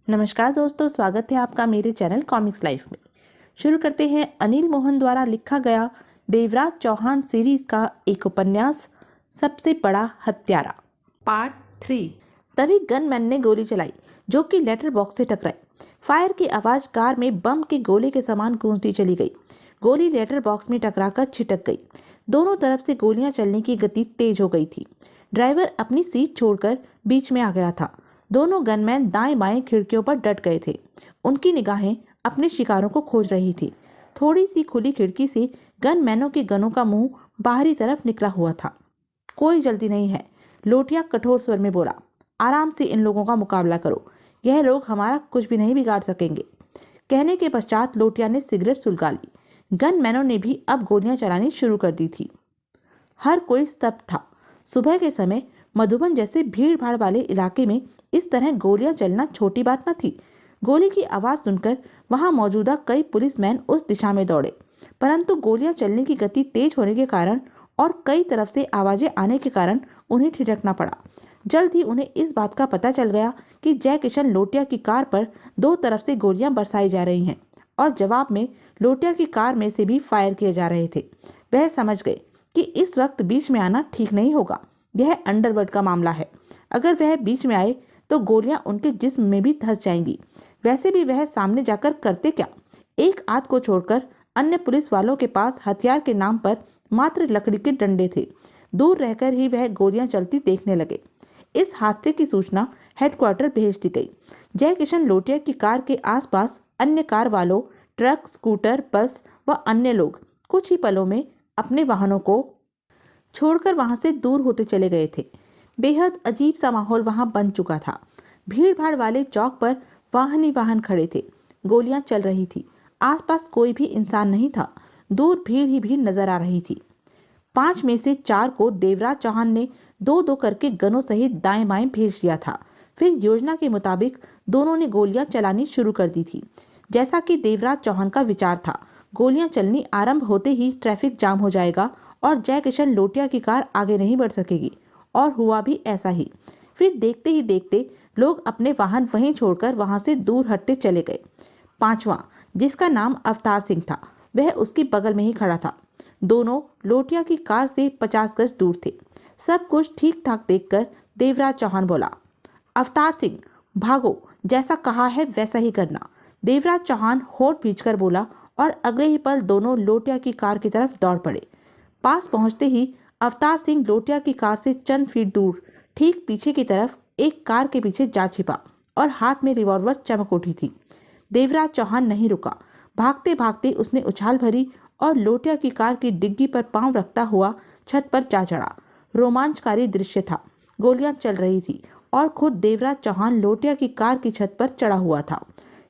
नमस्कार दोस्तों, स्वागत है आपका मेरे चैनल कॉमिक्स लाइफ में। शुरू करते हैं अनिल मोहन द्वारा लिखा गया देवराज चौहान सीरीज का एक उपन्यास सबसे बड़ा हत्यारा पार्ट 3। तभी गनमैन ने गोली चलाई जो कि लेटर बॉक्स से टकराई। फायर की आवाज कार में बम के गोले के समान गूंजती चली गई। गोली लेटर बॉक्स में टकराकर छिटक गई। दोनों तरफ से गोलियां चलने की गति तेज हो गई थी। ड्राइवर अपनी सीट छोड़कर बीच में आ गया था। दोनों गनमैन दाएं बाएं खिड़कियों पर डट गए थे। उनकी निगाहें अपने शिकारों को खोज रही थी। थोड़ी सी खुली खिड़की से गनमैनों के गनों का मुंह बाहरी तरफ निकला हुआ था। कोई जल्दी नहीं है, लोटिया कठोर स्वर में बोला। आराम से इन लोगों का मुकाबला करो, यह लोग हमारा कुछ भी नहीं बिगाड़ सकेंगे। कहने के पश्चात लोटिया ने सिगरेट सुलगा ली। गनमैनों ने भी अब गोलियां चलानी शुरू कर दी थी। हर कोई स्तब्ध था। सुबह के समय मधुबन जैसे भीड़ भाड़ वाले इलाके में इस तरह गोलियां चलना छोटी बात न थी। गोली की आवाज सुनकर वहां मौजूदा कई पुलिसमैन उस दिशा में दौड़े, परंतु गोलियां चलने की गति तेज होने के कारण और कई तरफ से आवाजें आने के कारण उन्हें ठिठकना पड़ा। जल्द ही उन्हें इस बात का पता चल गया कि जय किशन लोटिया की कार पर दो तरफ से गोलियां बरसाई जा रही हैं और जवाब में लोटिया की कार में से भी फायर किए जा रहे थे। वह समझ गए कि इस वक्त बीच में आना ठीक नहीं होगा। यह अंडरवर्ल्ड का मामला है। अगर वह बीच में आए तो गोलियां उनके जिस्म में भी धंस जाएंगी। वैसे भी वह सामने जाकर करते क्या? एक आध को छोड़कर अन्य पुलिस वालों के पास हथियार के नाम पर मात्र लकड़ी के डंडे थे। दूर रहकर ही वह गोलियां चलती देखने लगे। इस हादसे की सूचना हेडक्वार्टर भेज दी गई। जय किशन लोटिया की कार के आसपास अन्य कार वालों, ट्रक, स्कूटर, बस व अन्य लोग कुछ ही पलों में अपने वाहनों को छोड़कर वहां से दूर होते चले गए थे। बेहद अजीब सा माहौल वहां बन चुका था। भीड़ भाड़ वाले चौक पर वाहन ही वाहन खड़े थे। गोलियां चल रही थी। आसपास कोई भी इंसान नहीं था। दूर भीड़ ही भीड़ नजर आ रही थी। 5 में से 4 को देवराज चौहान ने दो दो करके गनों सहित दाएं बाएं भेज दिया था। फिर योजना के मुताबिक दोनों ने गोलियां चलानी शुरू कर दी थी। जैसा कि देवराज चौहान का विचार था, गोलियां चलनी आरंभ होते ही ट्रैफिक जाम हो जाएगा और जय किशन लोटिया की कार आगे नहीं बढ़ सकेगी। और हुआ भी ऐसा ही। फिर देखते ही देखते लोग अपने वाहन वहीं छोड़कर वहां से दूर हटते चले गए। 5वां, जिसका नाम अवतार सिंह था, वह उसकी बगल में ही खड़ा था। दोनों लोटिया की कार से 50 गज दूर थे। सब कुछ ठीक ठाक देखकर देवराज चौहान बोला, अवतार सिंह भागो, जैसा कहा है वैसा ही करना। देवराज चौहान होठ भींचकर बोला और अगले ही पल दोनों लोटिया की कार की तरफ दौड़ पड़े। पास पहुंचते ही अवतार सिंह लोटिया की कार से चंद फीट दूर ठीक पीछे की तरफ एक कार के पीछे जा छिपा और हाथ में रिवॉल्वर चमक उठी थी। देवराज चौहान नहीं रुका। भागते भागते उसने उछाल भरी और लोटिया की कार की डिग्गी पर पांव रखता हुआ छत पर जा चढ़ा। रोमांचकारी दृश्य था। गोलियां चल रही थी और खुद देवराज चौहान लोटिया की कार की छत पर चढ़ा हुआ था।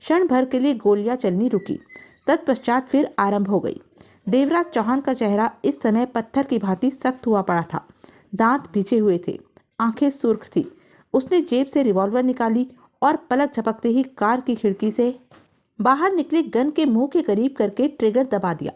क्षण भर के लिए गोलियां चलनी रुकी, तत्पश्चात फिर आरंभ हो गई। देवराज चौहान का चेहरा इस समय पत्थर की भांति सख्त हुआ पड़ा था। दांत भिजे हुए थे, आंखें सुर्ख थी। उसने जेब से रिवॉल्वर निकाली और पलक झपकते ही कार की खिड़की से बाहर निकले गन के मुंह के करीब करके ट्रिगर दबा दिया।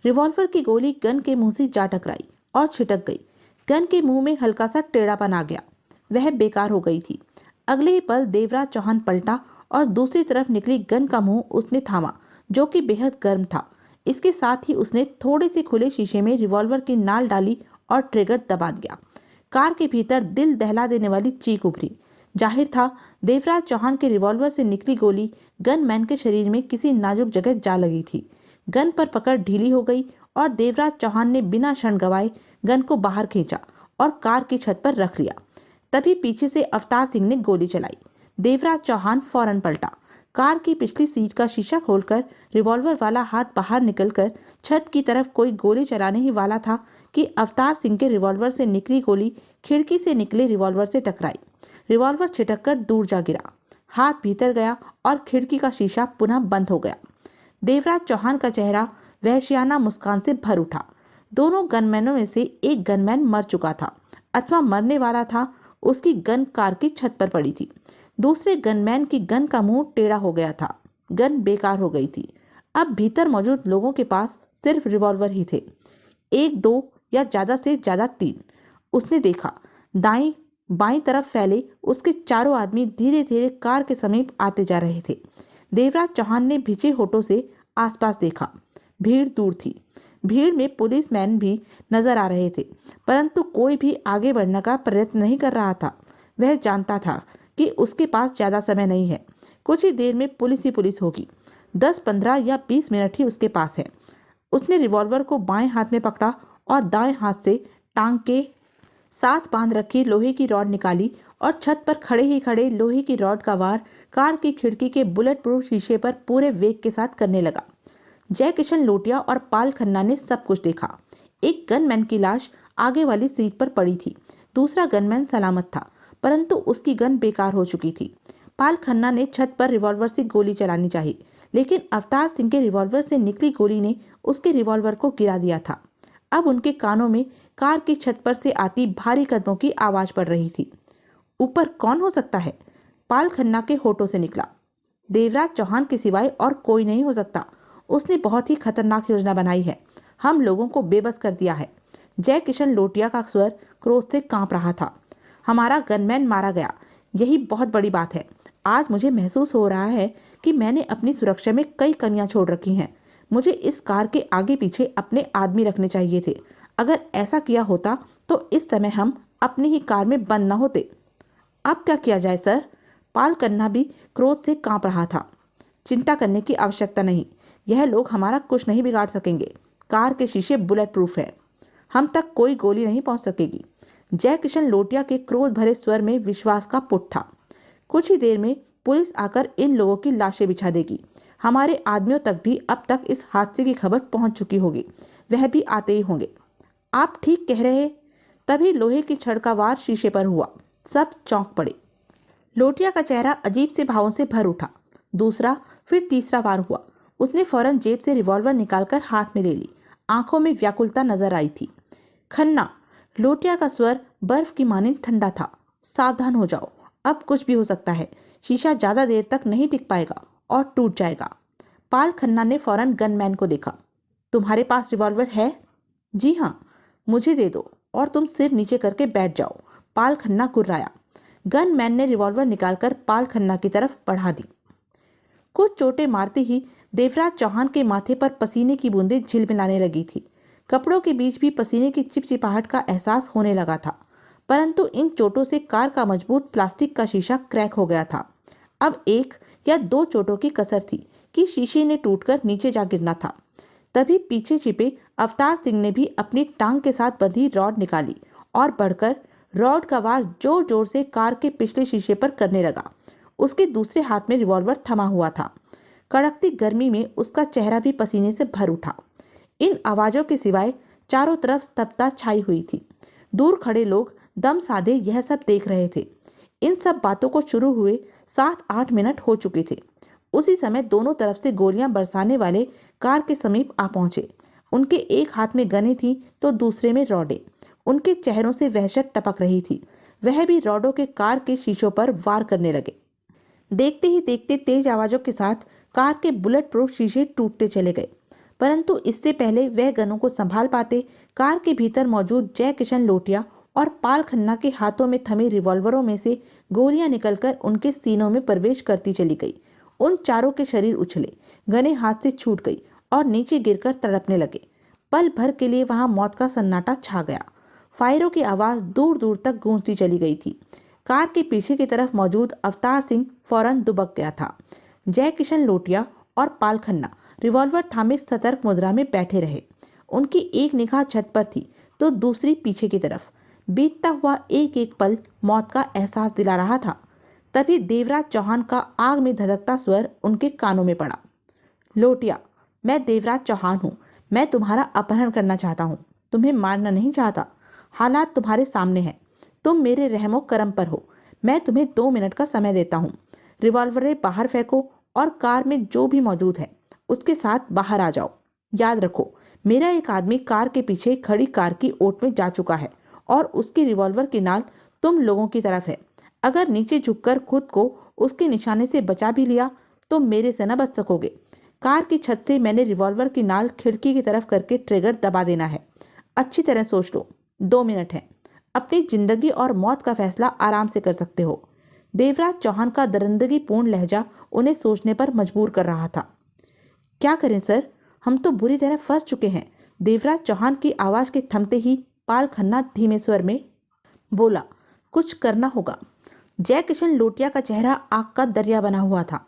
रिवॉल्वर की गोली गन के मुंह से जा टकराई और छिटक गई। गन के मुंह में हल्का सा टेढ़ापन आ गया। वह बेकार हो गई थी। अगले ही पल देवराज चौहान पलटा और दूसरी तरफ निकली गन का मुंह उसने थामा, जो कि बेहद गर्म था। इसके साथ ही उसने थोड़े से खुले शीशे में रिवॉल्वर की नाल डाली और ट्रिगर दबा दिया। कार के भीतर दिल दहला देने वाली चीख उभरी। जाहिर था देवराज चौहान के रिवॉल्वर से निकली गोली गनमैन के शरीर में किसी नाजुक जगह जा लगी थी। गन पर पकड़ ढीली हो गई और देवराज चौहान ने बिना क्षण गवाए गन को बाहर खींचा और कार की छत पर रख लिया। तभी पीछे से अवतार सिंह ने गोली चलाई। देवराज चौहान फौरन पलटा। कार की पिछली सीट का शीशा खोलकर रिवॉल्वर वाला हाथ बाहर निकलकर छत की तरफ कोई गोली चलाने ही वाला था कि अवतार सिंह के रिवॉल्वर से निकली गोली खिड़की से निकले रिवॉल्वर से टकराई। रिवॉल्वर छिटककर दूर जा गिरा। हाथ भीतर गया और खिड़की का शीशा पुनः बंद हो गया। देवराज चौहान का चेहरा वहशियाना मुस्कान से भर उठा। दोनों गनमैनों में से एक गनमैन मर चुका था अथवा मरने वाला था। उसकी गन कार की छत पर पड़ी थी। दूसरे गनमैन की गन का मुंह टेढ़ा हो गया था। गन बेकार हो गई थी। अब भीतर मौजूद लोगों के पास सिर्फ रिवॉल्वर ही थे। 1, 2 या ज्यादा से ज्यादा 3। उसने देखा दाईं बाईं तरफ फैले उसके चारों आदमी धीरे धीरे कार के समीप आते जा रहे थे। देवराज चौहान ने भिजे होठों से आसपास देखा। भीड़ दूर थी। भीड़ में पुलिसमैन भी नजर आ रहे थे, परंतु कोई भी आगे बढ़ने का प्रयत्न नहीं कर रहा था। वह जानता था कि उसके पास ज्यादा समय नहीं है। कुछ ही देर में पुलिस ही पुलिस होगी। 10, 15 या 20 मिनट ही उसके पास है। उसने रिवॉल्वर को बाएं हाथ में पकड़ा और दाएं हाथ से टांग के साथ बांध रखी लोहे की रॉड निकाली और छत पर खड़े ही खड़े लोहे की रॉड का वार कार की खिड़की के बुलेट प्रूफ शीशे पर पूरे वेग के साथ करने लगा। जय किशन लोटिया और पाल खन्ना ने सब कुछ देखा। एक गनमैन की लाश आगे वाली सीट पर पड़ी थी। दूसरा गनमैन सलामत था, परंतु उसकी गन बेकार हो चुकी थी। पाल खन्ना ने छत पर रिवॉल्वर से गोली चलानी चाहिए, लेकिन अवतार सिंह के रिवॉल्वर से निकली गोली ने उसके रिवॉल्वर को गिरा दिया था। अब उनके कानों में कार की छत पर से आती भारी कदमों की आवाज पड़ रही थी। ऊपर कौन हो सकता है? पाल खन्ना के होठों से निकला। देवराज चौहान के सिवाय और कोई नहीं हो सकता। उसने बहुत ही खतरनाक योजना बनाई है। हम लोगों को बेबस कर दिया है। जय किशन लोटिया का स्वर क्रोध से कांप रहा था। हमारा गनमैन मारा गया, यही बहुत बड़ी बात है। आज मुझे महसूस हो रहा है कि मैंने अपनी सुरक्षा में कई कमियां छोड़ रखी हैं। मुझे इस कार के आगे पीछे अपने आदमी रखने चाहिए थे। अगर ऐसा किया होता तो इस समय हम अपनी ही कार में बंद न होते। अब क्या किया जाए सर? पाल खन्ना भी क्रोध से कांप रहा था। चिंता करने की आवश्यकता नहीं। यह लोग हमारा कुछ नहीं बिगाड़ सकेंगे। कार के शीशे बुलेट प्रूफ है। हम तक कोई गोली नहीं पहुंच सकेगी। जय किशन लोटिया के क्रोध भरे स्वर में विश्वास का पुट था। कुछ ही देर में पुलिस आकर इन लोगों की लाशें बिछा देगी। हमारे आदमियों तक भी अब तक इस हादसे की खबर पहुंच चुकी होगी। वह भी आते ही होंगे। आप ठीक कह रहे हैं। तभी लोहे की छड़ का वार शीशे पर हुआ। सब चौंक पड़े। लोटिया का चेहरा अजीब से भावों से भर उठा। दूसरा, फिर तीसरा वार हुआ। उसने फौरन जेब से रिवॉल्वर निकालकर हाथ में ले ली। आंखों में व्याकुलता नजर आई थी। खन्ना, लोटिया का स्वर बर्फ की मानिंद ठंडा था। सावधान हो जाओ, अब कुछ भी हो सकता है। शीशा ज्यादा देर तक नहीं टिक पाएगा और टूट जाएगा। पाल खन्ना ने फौरन गनमैन को देखा। तुम्हारे पास रिवॉल्वर है? जी हाँ। मुझे दे दो और तुम सिर नीचे करके बैठ जाओ। पाल खन्ना कुर्राया। गनमैन ने रिवॉल्वर निकालकर पाल खन्ना की तरफ बढ़ा दी। कुछ चोटें मारते ही देवराज चौहान के माथे पर पसीने की बूंदें झिलमिलाने लगी थी। कपड़ों के बीच भी पसीने की चिपचिपाहट का एहसास होने लगा था, परंतु इन चोटों से कार का मजबूत प्लास्टिक का शीशा क्रैक हो गया था। अब 1 या 2 चोटों की कसर थी कि शीशे ने टूटकर नीचे जा गिरना था। तभी पीछे छिपे अवतार सिंह ने भी अपनी टांग के साथ बंधी रॉड निकाली और बढ़कर रॉड का वार जोर जोर से कार के पिछले शीशे पर करने लगा। उसके दूसरे हाथ में रिवॉल्वर थमा हुआ था। कड़कती गर्मी में उसका चेहरा भी पसीने से भर उठा। इन आवाजों के सिवाय चारों तरफ स्तब्धता छाई हुई थी। दूर खड़े लोग दम साधे यह सब देख रहे थे। इन सब बातों को शुरू हुए 7-8 मिनट हो चुके थे। उसी समय दोनों तरफ से गोलियां बरसाने वाले कार के समीप आ पहुंचे। उनके एक हाथ में गनें थी तो दूसरे में रॉडें। उनके चेहरों से वहशत टपक रही थी। वह भी रॉडों के कार के शीशों पर वार करने लगे। देखते ही देखते तेज आवाजों के साथ कार के बुलेट प्रूफ शीशे टूटते चले गए, परंतु इससे पहले वह गनों को संभाल पाते कार के भीतर मौजूद जय किशन लोटिया और पाल खन्ना के हाथों में थमे रिवॉल्वरों में से गोलियां निकलकर उनके सीनों में प्रवेश करती चली गई। उन चारों के शरीर उछले, गनें हाथ से छूट गई और नीचे गिरकर तड़पने लगे। पल भर के लिए वहां मौत का सन्नाटा छा गया। फायरों की आवाज दूर दूर तक गूंजती चली गई थी। कार के पीछे की तरफ मौजूद अवतार सिंह फौरन दुबक गया था। जय किशन लोटिया और पाल खन्ना रिवॉल्वर थामे सतर्क मुद्रा में बैठे रहे। उनकी एक निगाह छत पर थी तो दूसरी पीछे की तरफ। बीतता हुआ एक एक पल मौत का एहसास दिला रहा था। तभी देवराज चौहान का आग में धधकता स्वर उनके कानों में पड़ा। लोटिया, मैं देवराज चौहान हूँ। मैं तुम्हारा अपहरण करना चाहता हूँ, तुम्हें मारना नहीं चाहता। हालात तुम्हारे सामने हैं। तुम मेरे रहमो करम पर हो। मैं तुम्हें 2 मिनट का समय देता हूँ। रिवॉल्वरें बाहर फेंको और कार में जो भी मौजूद है उसके साथ बाहर आ जाओ। याद रखो, मेरा एक आदमी कार के पीछे खड़ी कार की ओट में जा चुका है और उसकी रिवॉल्वर की नाल तुम लोगों की तरफ है। अगर नीचे झुककर खुद को उसके निशाने से बचा भी लिया तो मेरे से न बच सकोगे। कार की छत से मैंने रिवॉल्वर की नाल खिड़की की तरफ करके ट्रिगर दबा देना है। अच्छी तरह सोच लो। 2 मिनट है। अपनी जिंदगी और मौत का फैसला आराम से कर सकते हो। देवराज चौहान का दरिंदगी पूर्ण लहजा उन्हें सोचने पर मजबूर कर रहा था। क्या करें सर, हम तो बुरी तरह फंस चुके हैं। देवराज चौहान की आवाज के थमते ही पाल खन्ना धीमे स्वर में बोला, कुछ करना होगा। जय किशन लोटिया का चेहरा आग का दरिया बना हुआ था।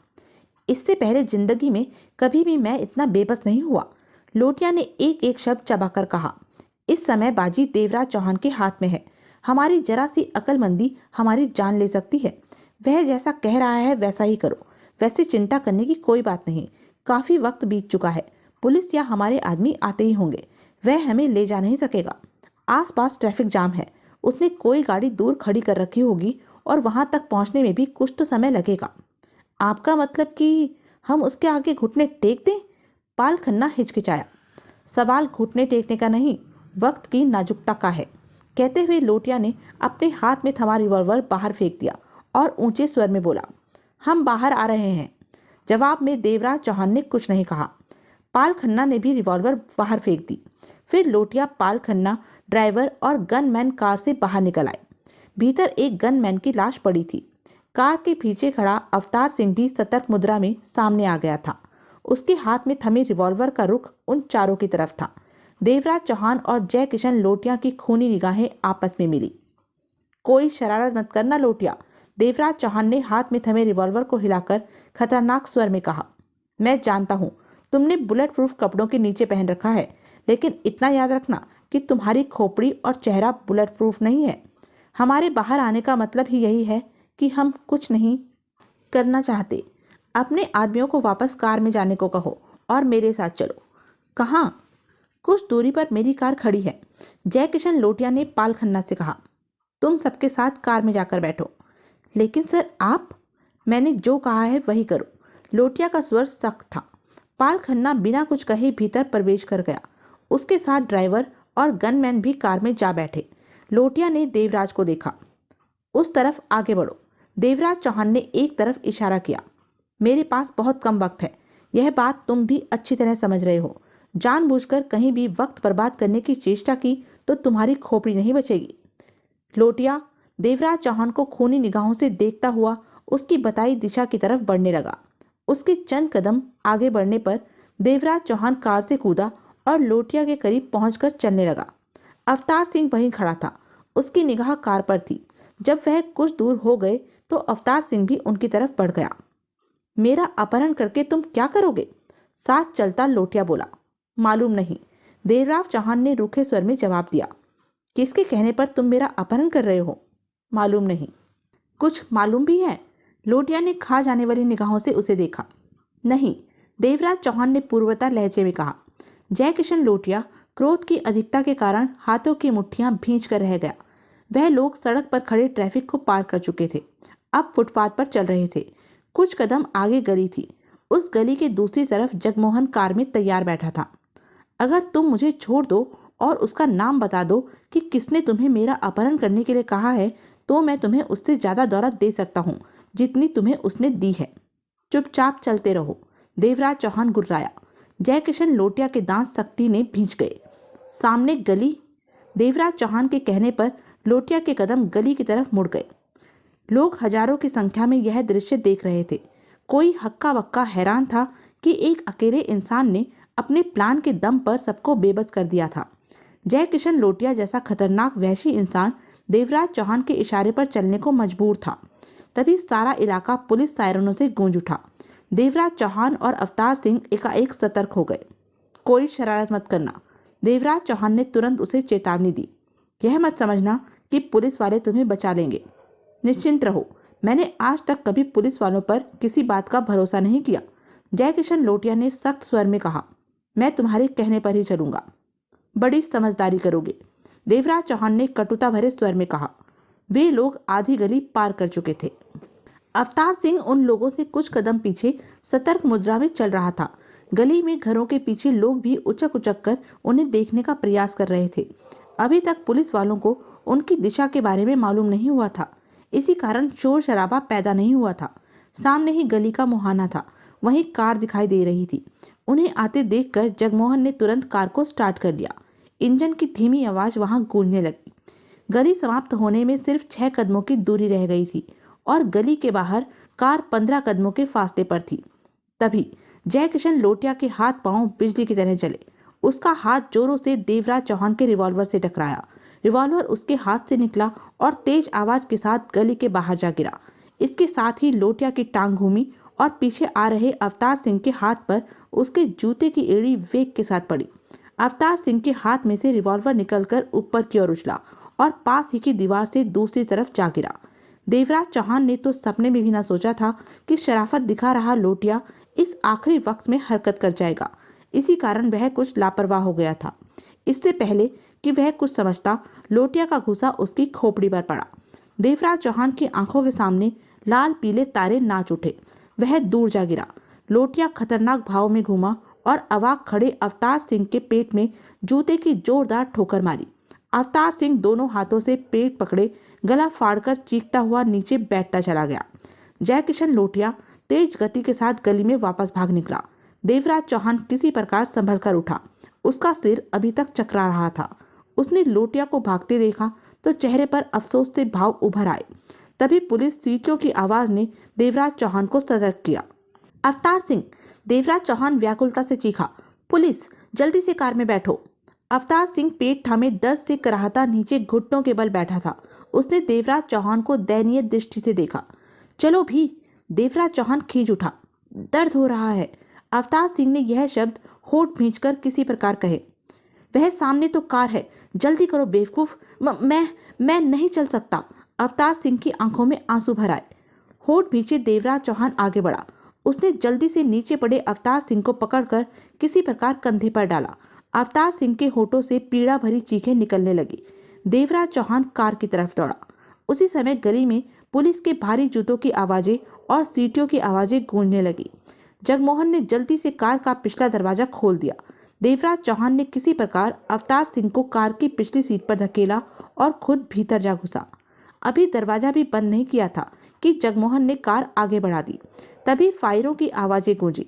इससे पहले जिंदगी में कभी भी मैं इतना बेबस नहीं हुआ। लोटिया ने एक एक शब्द चबाकर कहा, इस समय बाजी देवराज चौहान के हाथ में है। हमारी जरा सी अकलमंदी हमारी जान ले सकती है। वह जैसा कह रहा है वैसा ही करो। वैसे चिंता करने की कोई बात नहीं। काफी वक्त बीत चुका है। पुलिस या हमारे आदमी आते ही होंगे। वह हमें ले जा नहीं सकेगा। आसपास ट्रैफिक जाम है। उसने कोई गाड़ी दूर खड़ी कर रखी होगी और वहां तक पहुंचने में भी कुछ तो समय लगेगा। आपका मतलब कि हम उसके आगे घुटने टेक दें? पाल खन्ना हिचकिचाया। सवाल घुटने टेकने का नहीं, वक्त की नाजुकता का है। कहते हुए लोटिया ने अपने हाथ में थमा रिवॉल्वर बाहर फेंक दिया और ऊंचे स्वर में बोला, हम बाहर आ रहे हैं। जवाब में देवराज चौहान ने कुछ नहीं कहा। पाल खन्ना ने भी रिवॉल्वर बाहर फेंक दी। फिर लोटिया, पाल खन्ना, ड्राइवर और गनमैन कार से बाहर निकल आए। भीतर एक गनमैन की लाश पड़ी थी। कार के पीछे खड़ा अवतार सिंह भी सतर्क मुद्रा में सामने आ गया था। उसके हाथ में थमे रिवॉल्वर का रुख उन चारों की तरफ था। देवराज चौहान और जय किशन लोटिया की खूनी निगाहें आपस में मिली। कोई शरारत मत करना लोटिया, देवराज चौहान ने हाथ में थमे रिवॉल्वर को हिलाकर खतरनाक स्वर में कहा। मैं जानता हूं तुमने बुलेट प्रूफ कपड़ों के नीचे पहन रखा है, लेकिन इतना याद रखना कि तुम्हारी खोपड़ी और चेहरा बुलेट प्रूफ नहीं है। हमारे बाहर आने का मतलब ही यही है कि हम कुछ नहीं करना चाहते। अपने आदमियों को वापस कार में जाने को कहो और मेरे साथ चलो। कहाँ? कुछ दूरी पर मेरी कार खड़ी है, जय किशन लोटिया ने पाल खन्ना से कहा। तुम सबके साथ कार में जाकर बैठो। लेकिन सर आप, मैंने जो कहा है वही करो। लोटिया का स्वर सख्त था। पाल खन्ना बिना कुछ कहे भीतर प्रवेश कर गया। उसके साथ ड्राइवर और गनमैन भी कार में जा बैठे। लोटिया ने देवराज को देखा। उस तरफ आगे बढ़ो। देवराज चौहान ने एक तरफ इशारा किया। मेरे पास बहुत कम वक्त है, यह बात तुम भी अच्छी तरह समझ रहे हो। जानबूझकर कहीं भी वक्त बर्बाद करने की चेष्टा की तो तुम्हारी खोपड़ी नहीं बचेगी। लोटिया देवराज चौहान को खूनी निगाहों से देखता हुआ उसकी बताई दिशा की तरफ बढ़ने लगा। उसके चंद कदम आगे बढ़ने पर देवराज चौहान कार से कूदा और लोटिया के करीब पहुंचकर चलने लगा। अवतार सिंह वहीं खड़ा था। उसकी निगाह कार पर थी। जब वह कुछ दूर हो गए तो अवतार सिंह भी उनकी तरफ बढ़ गया। मेरा अपहरण करके तुम क्या करोगे? साथ चलता लोटिया बोला। मालूम नहीं, देवराज चौहान ने रूखे स्वर में जवाब दिया। किसके कहने पर तुम मेरा अपहरण कर रहे हो? मालूम नहीं। कुछ मालूम भी है? लोटिया ने खा जाने वाली निगाहों से उसे देखा। नहीं, देवराज चौहान ने पूर्वता लहजे में कहा। जय किशन लोटिया क्रोध की अधिकता के कारण हाथों की मुट्ठियां भींच कर रह गया। वह लोग सड़क पर खड़े ट्रैफिक को पार कर चुके थे, अब फुटपाथ पर चल रहे थे। कुछ कदम आगे गली थी। उस गली के दूसरी तरफ जगमोहन कार में तैयार बैठा था। अगर तुम मुझे छोड़ दो और उसका नाम बता दो कि किसने तुम्हें मेरा अपहरण करने के लिए कहा है, तो मैं तुम्हें उससे ज्यादा दौलत दे सकता हूँ जितनी तुम्हें उसने दी है। चुपचाप चलते रहो। देवराज चौहान गुर्राया। जय किशन लोटिया के दांत सख्ती ने भींच गए। सामने गली। देवराज चौहान के कहने पर लोटिया के कदम गली की तरफ मुड़ गए। लोग हजारों की संख्या में यह दृश्य देख रहे थे। कोई हक्का बक्का हैरान था कि एक अकेले इंसान ने अपने प्लान के दम पर सबको बेबस कर दिया था। जय किशन लोटिया जैसा खतरनाक वहशी इंसान देवराज चौहान के इशारे पर चलने को मजबूर था। तभी सारा इलाका पुलिस सायरनों से गूंज उठा। देवराज चौहान और अवतार सिंह एकाएक सतर्क हो गए। कोई शरारत मत करना, देवराज चौहान ने तुरंत उसे चेतावनी दी। यह मत समझना कि पुलिस वाले तुम्हें बचा लेंगे। निश्चिंत रहो, मैंने आज तक कभी पुलिस वालों पर किसी बात का भरोसा नहीं किया। जय किशन लोटिया ने सख्त स्वर में कहा। मैं तुम्हारे कहने पर ही चलूंगा। बड़ी समझदारी करोगे, देवराज चौहान ने कटुता भरे स्वर में कहा। वे लोग आधी गली पार कर चुके थे। अवतार सिंह उन लोगों से कुछ कदम पीछे सतर्क मुद्रा में चल रहा था। गली में घरों के पीछे लोग भी उचक उचक कर उन्हें देखने का प्रयास कर रहे थे। अभी तक पुलिस वालों को उनकी दिशा के बारे में मालूम नहीं हुआ था, इसी कारण शोर शराबा पैदा नहीं हुआ था। सामने ही गली का मुहाना था, वहीं कार दिखाई दे रही थी। उन्हें आते देखकर जगमोहन ने तुरंत कार को स्टार्ट कर दिया। इंजन की धीमी आवाज वहां गूंजने लगी। गली समाप्त होने में सिर्फ 6 कदमों की दूरी रह गई थी और गली के बाहर कार 15 कदमों के फासले पर थी। तभी जयकिशन लोटिया के हाथ पांव बिजली की तरह चले। उसका हाथ जोरों से देवराज चौहान के रिवॉल्वर से टकराया। रिवॉल्वर उसके हाथ से निकला और तेज आवाज के साथ गली के बाहर जा गिरा। इसके साथ ही लोटिया की टांग घूमी और पीछे आ रहे अवतार सिंह के हाथ पर उसके जूते की एड़ी वेग के साथ पड़ी। अवतार सिंह के हाथ में से रिवॉल्वर निकलकर ऊपर की ओर उछला और पास ही की दीवार से दूसरी तरफ जा गिरा। देवराज चौहान ने तो सपने में भी न सोचा था कि शराफत दिखा रहा लोटिया इस आखिरी वक्त में हरकत कर जाएगा। इसी कारण वह कुछ लापरवाह हो गया था। इससे पहले कि वह कुछ समझता, लोटिया का घुसा उसकी खोपड़ी पर पड़ा। देवराज चौहान की आंखों के सामने लाल पीले तारे नाच उठे। वह दूर जा गिरा। लोटिया खतरनाक भाव में घूमा और अवाक खड़े अवतार सिंह के पेट में जूते की जोरदार ठोकर मारी। अवतार सिंह दोनों हाथों से पेट पकड़े गला फाड़कर चीखता हुआ नीचे बैठता चला गया। जयकिशन लोटिया तेज गति के साथ गली में वापस भाग निकला। देवराज चौहान किसी प्रकार संभल कर उठा। उसका सिर अभी तक चकरा रहा था। उसने लोटिया को भागते देखा तो चेहरे पर अफसोस से भाव उभर आए। तभी पुलिस सीटियों की आवाज ने देवराज चौहान को सतर्क किया। अवतार सिंह! देवराज चौहान व्याकुलता से चीखा। पुलिस! जल्दी से कार में बैठो। अवतार सिंह पेट थामे दर्द से कराहता नीचे घुटनों के बल बैठा था। उसने देवराज चौहान को दयनीय दृष्टि से देखा। चलो भी! देवराज चौहान खींच उठा। दर्द हो रहा है। अवतार सिंह ने यह शब्द होठ भींचकर किसी प्रकार कहे। वह सामने तो कार है, जल्दी करो बेवकूफ। मैं नहीं चल सकता। अवतार सिंह की आंखों में आंसू भर आए। होठ भींचे देवराज चौहान आगे बढ़ा। उसने जल्दी से नीचे पड़े अवतार सिंह को पकड़कर किसी प्रकार कंधे पर डाला। अवतार सिंह के होठों से पीड़ा भरी चीखें निकलने लगी। देवराज चौहान कार की तरफ दौड़ा। उसी समय गली में पुलिस के भारी जूतों की आवाजें और सीटियों की आवाजें गूंजने लगी। जगमोहन ने जल्दी से कार का पिछला दरवाजा खोल दिया। देवराज चौहान ने किसी प्रकार अवतार सिंह को कार की पिछली सीट पर धकेला और खुद भीतर जा घुसा। अभी दरवाजा भी बंद नहीं किया था कि जगमोहन ने कार आगे बढ़ा दी। तभी फायरों की आवाजें गूंजी।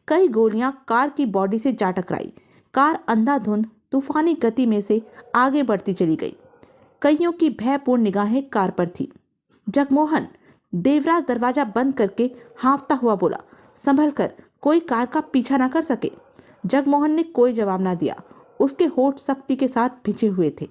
कई गोलियां कार की बॉडी से जा टकराई। कार अंधाधुंध तूफानी गति में से आगे बढ़ती चली गई। कईयों की भयपूर्ण निगाहें कार पर थी। जगमोहन! देवराज दरवाजा बंद करके हाँफता हुआ बोला। संभल कर, कोई कार का पीछा ना कर सके। जगमोहन ने कोई जवाब ना दिया। उसके होठ सख्ती के साथ भिजे हुए थे।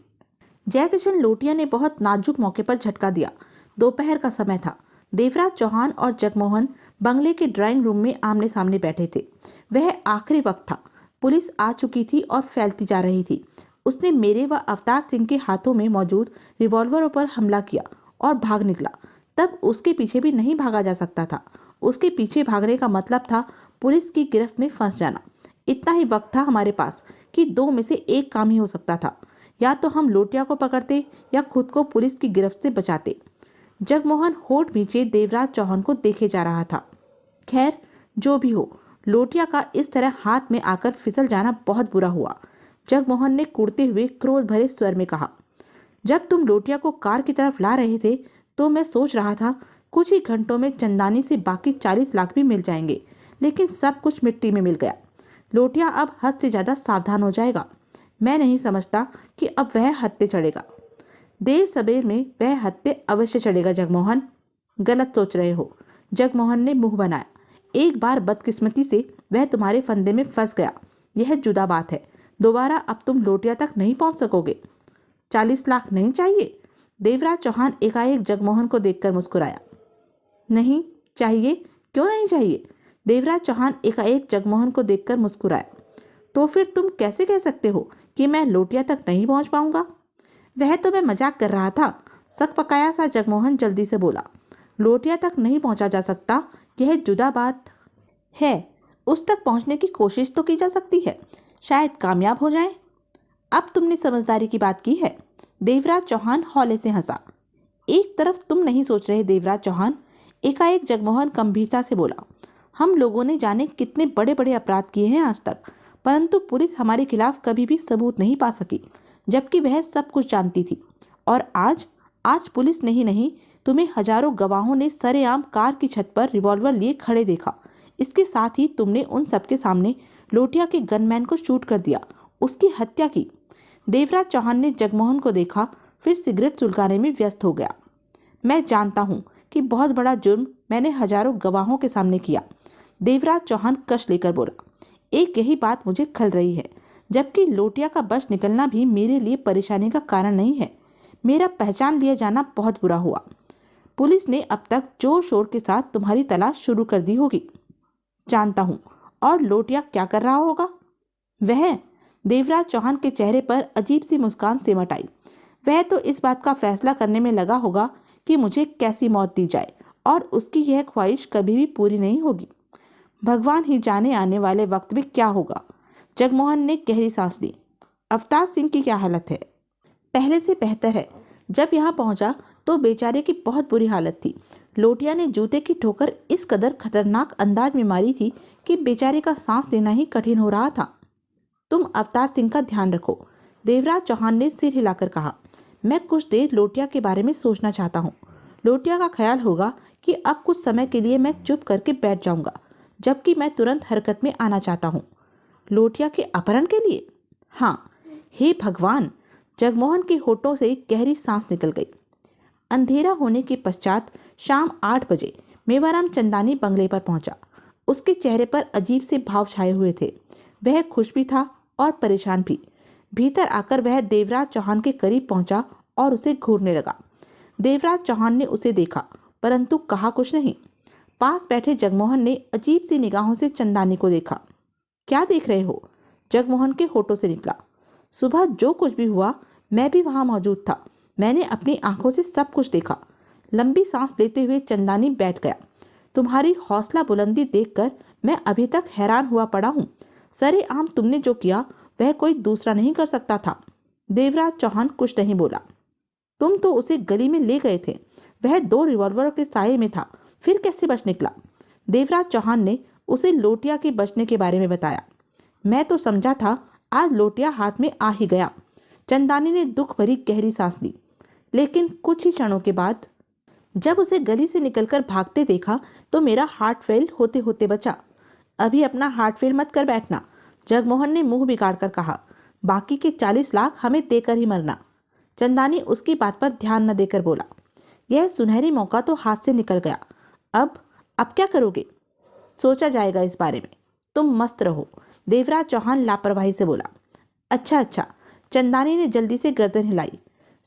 जयकिशन लोटिया ने बहुत नाजुक मौके पर झटका दिया। दोपहर का समय था। देवराज चौहान और जगमोहन बंगले के ड्राइंग रूम में आमने सामने बैठे थे। वह आखिरी वक्त था। पुलिस आ चुकी थी और फैलती जा रही थी। उसने मेरे व अवतार सिंह के हाथों में मौजूद रिवॉल्वरों पर हमला किया और भाग निकला। तब उसके पीछे भी नहीं भागा जा सकता था। उसके पीछे भागने का मतलब था पुलिस की गिरफ्त में फंस जाना। इतना ही वक्त था हमारे पास कि दो में से एक काम ही हो सकता था। या तो हम लोटिया को पकड़ते या खुद को पुलिस की गिरफ्त से बचाते। जगमोहन होठ भींचे देवराज चौहान को देखे जा रहा था। खैर, जो भी हो, लोटिया का इस तरह हाथ में आकर फिसल जाना बहुत बुरा हुआ। जगमोहन ने कुड़ते हुए क्रोध भरे स्वर में कहा। जब तुम लोटिया को कार की तरफ ला रहे थे तो मैं सोच रहा था कुछ ही घंटों में चंदानी से बाकी 40 लाख भी मिल जाएंगे, लेकिन सब कुछ मिट्टी में मिल गया। लोटिया अब हद से ज्यादा सावधान हो जाएगा। मैं नहीं समझता कि अब वह हत्थे चढ़ेगा। देर सबेर में वह हत्थे अवश्य चढ़ेगा। जगमोहन, गलत सोच रहे हो। जगमोहन ने मुंह बनाया। एक बार बदकिस्मती से वह तुम्हारे फंदे में फंस गया, यह जुदा बात है। दोबारा अब तुम लोटिया तक नहीं पहुंच सकोगे। 40 लाख नहीं चाहिए? देवराज चौहान एकाएक जगमोहन को देखकर मुस्कुराया। नहीं चाहिए? क्यों नहीं चाहिए? देवराज चौहान एकाएक जगमोहन को देखकर मुस्कुराया। तो फिर तुम कैसे कह सकते हो कि मैं लोटिया तक नहीं पहुंच पाऊंगा? वह तो मैं मजाक कर रहा था। सक पकाया सा जगमोहन जल्दी से बोला। लोटिया तक नहीं पहुंचा जा सकता, यह जुदा बात है। उस तक पहुंचने की कोशिश तो की जा सकती है, शायद कामयाब हो जाए। अब तुमने समझदारी की बात की है। देवराज चौहान हौले से हंसा। एक तरफ तुम नहीं सोच रहे देवराज चौहान, एकाएक जगमोहन गंभीरता से बोला। हम लोगों ने जाने कितने बड़े बड़े अपराध किए हैं आज तक, परंतु पुलिस हमारे खिलाफ कभी भी सबूत नहीं पा सकी, जबकि वह सब कुछ जानती थी। और आज पुलिस नहीं तुम्हें हजारों गवाहों ने सरेआम कार की छत पर रिवॉल्वर लिए खड़े देखा। इसके साथ ही तुमने उन सबके सामने लोटिया के गनमैन को शूट कर दिया, उसकी हत्या की। देवराज चौहान ने जगमोहन को देखा, फिर सिगरेट सुलगाने में व्यस्त हो गया। मैं जानता हूँ कि बहुत बड़ा जुर्म मैंने हजारों गवाहों के सामने किया, देवराज चौहान कश लेकर बोला। एक यही बात मुझे खल रही है, जबकि लोटिया का बच निकलना भी मेरे लिए परेशानी का कारण नहीं है। मेरा पहचान लिया जाना बहुत बुरा हुआ। पुलिस ने अब तक जोर शोर के साथ तुम्हारी तलाश शुरू कर दी होगी, जानता हूँ। और लोटिया क्या कर रहा होगा? वह, देवराज चौहान के चेहरे पर अजीब सी मुस्कान सिमट आई। वह तो इस बात का फैसला करने में लगा होगा कि मुझे कैसी मौत दी जाए, और उसकी यह ख्वाहिश कभी भी पूरी नहीं होगी। भगवान ही जाने आने वाले वक्त में क्या होगा। जगमोहन ने गहरी सांस ली। अवतार सिंह की क्या हालत है? पहले से बेहतर है। जब यहाँ पहुंचा तो बेचारे की बहुत बुरी हालत थी। लोटिया ने जूते की ठोकर इस कदर खतरनाक अंदाज में मारी थी कि बेचारे का सांस लेना ही कठिन हो रहा था। तुम अवतार सिंह का ध्यान रखो, देवराज चौहान ने सिर हिलाकर कहा। मैं कुछ देर लोटिया के बारे में सोचना चाहता हूँ। लोटिया का ख्याल होगा कि अब कुछ समय के लिए मैं चुप करके बैठ जाऊंगा, जबकि मैं तुरंत हरकत में आना चाहता हूँ। लोटिया के अपहरण के लिए? हाँ। हे भगवान! जगमोहन के होठों से गहरी सांस निकल गई। अंधेरा होने के पश्चात शाम 8 बजे मेवाराम चंदानी बंगले पर पहुंचा। उसके चेहरे पर अजीब से भाव छाए हुए थे। वह खुश भी था और परेशान भी। भीतर आकर वह देवराज चौहान के करीब पहुंचा और उसे घूरने लगा। देवराज चौहान ने उसे देखा, परंतु कहा कुछ नहीं। पास बैठे जगमोहन ने अजीब सी निगाहों से चंदानी को देखा। क्या देख रहे हो? जगमोहन के होठों से निकला। सुबह जो कुछ भी हुआ मैं भी वहां मौजूद था। मैंने अपनी आंखों से सब कुछ देखा। लंबी सांस लेते हुए चंदानी बैठ गया। तुम्हारी हौसला बुलंदी देखकर मैं अभी तक हैरान हुआ पड़ा हूँ। सरेआम तुमने जो किया वह कोई दूसरा नहीं कर सकता था। देवराज चौहान कुछ नहीं बोला। तुम तो उसे गली में ले गए थे। वह 2 रिवॉल्वरों के साये में था, फिर कैसे बच निकला? देवराज चौहान ने उसे लोटिया के बचने के बारे में बताया। मैं तो समझा था आज लोटिया हाथ में आ ही गया। चंदानी ने दुख भरी गहरी सांस ली। लेकिन कुछ ही क्षणों के बाद जब उसे गली से निकलकर भागते देखा तो मेरा हार्ट फेल होते होते बचा। अभी अपना हार्ट फेल मत कर बैठना, जगमोहन ने मुंह बिगाड़ कर कहा। बाकी के 40 लाख हमें देकर ही मरना। चंदानी उसकी बात पर ध्यान न देकर बोला। यह सुनहरी मौका तो हाथ से निकल गया। अब क्या करोगे? सोचा जाएगा इस बारे में। तुम मस्त रहो, देवराज चौहान लापरवाही से बोला। अच्छा। चंदानी ने जल्दी से गर्दन हिलाई।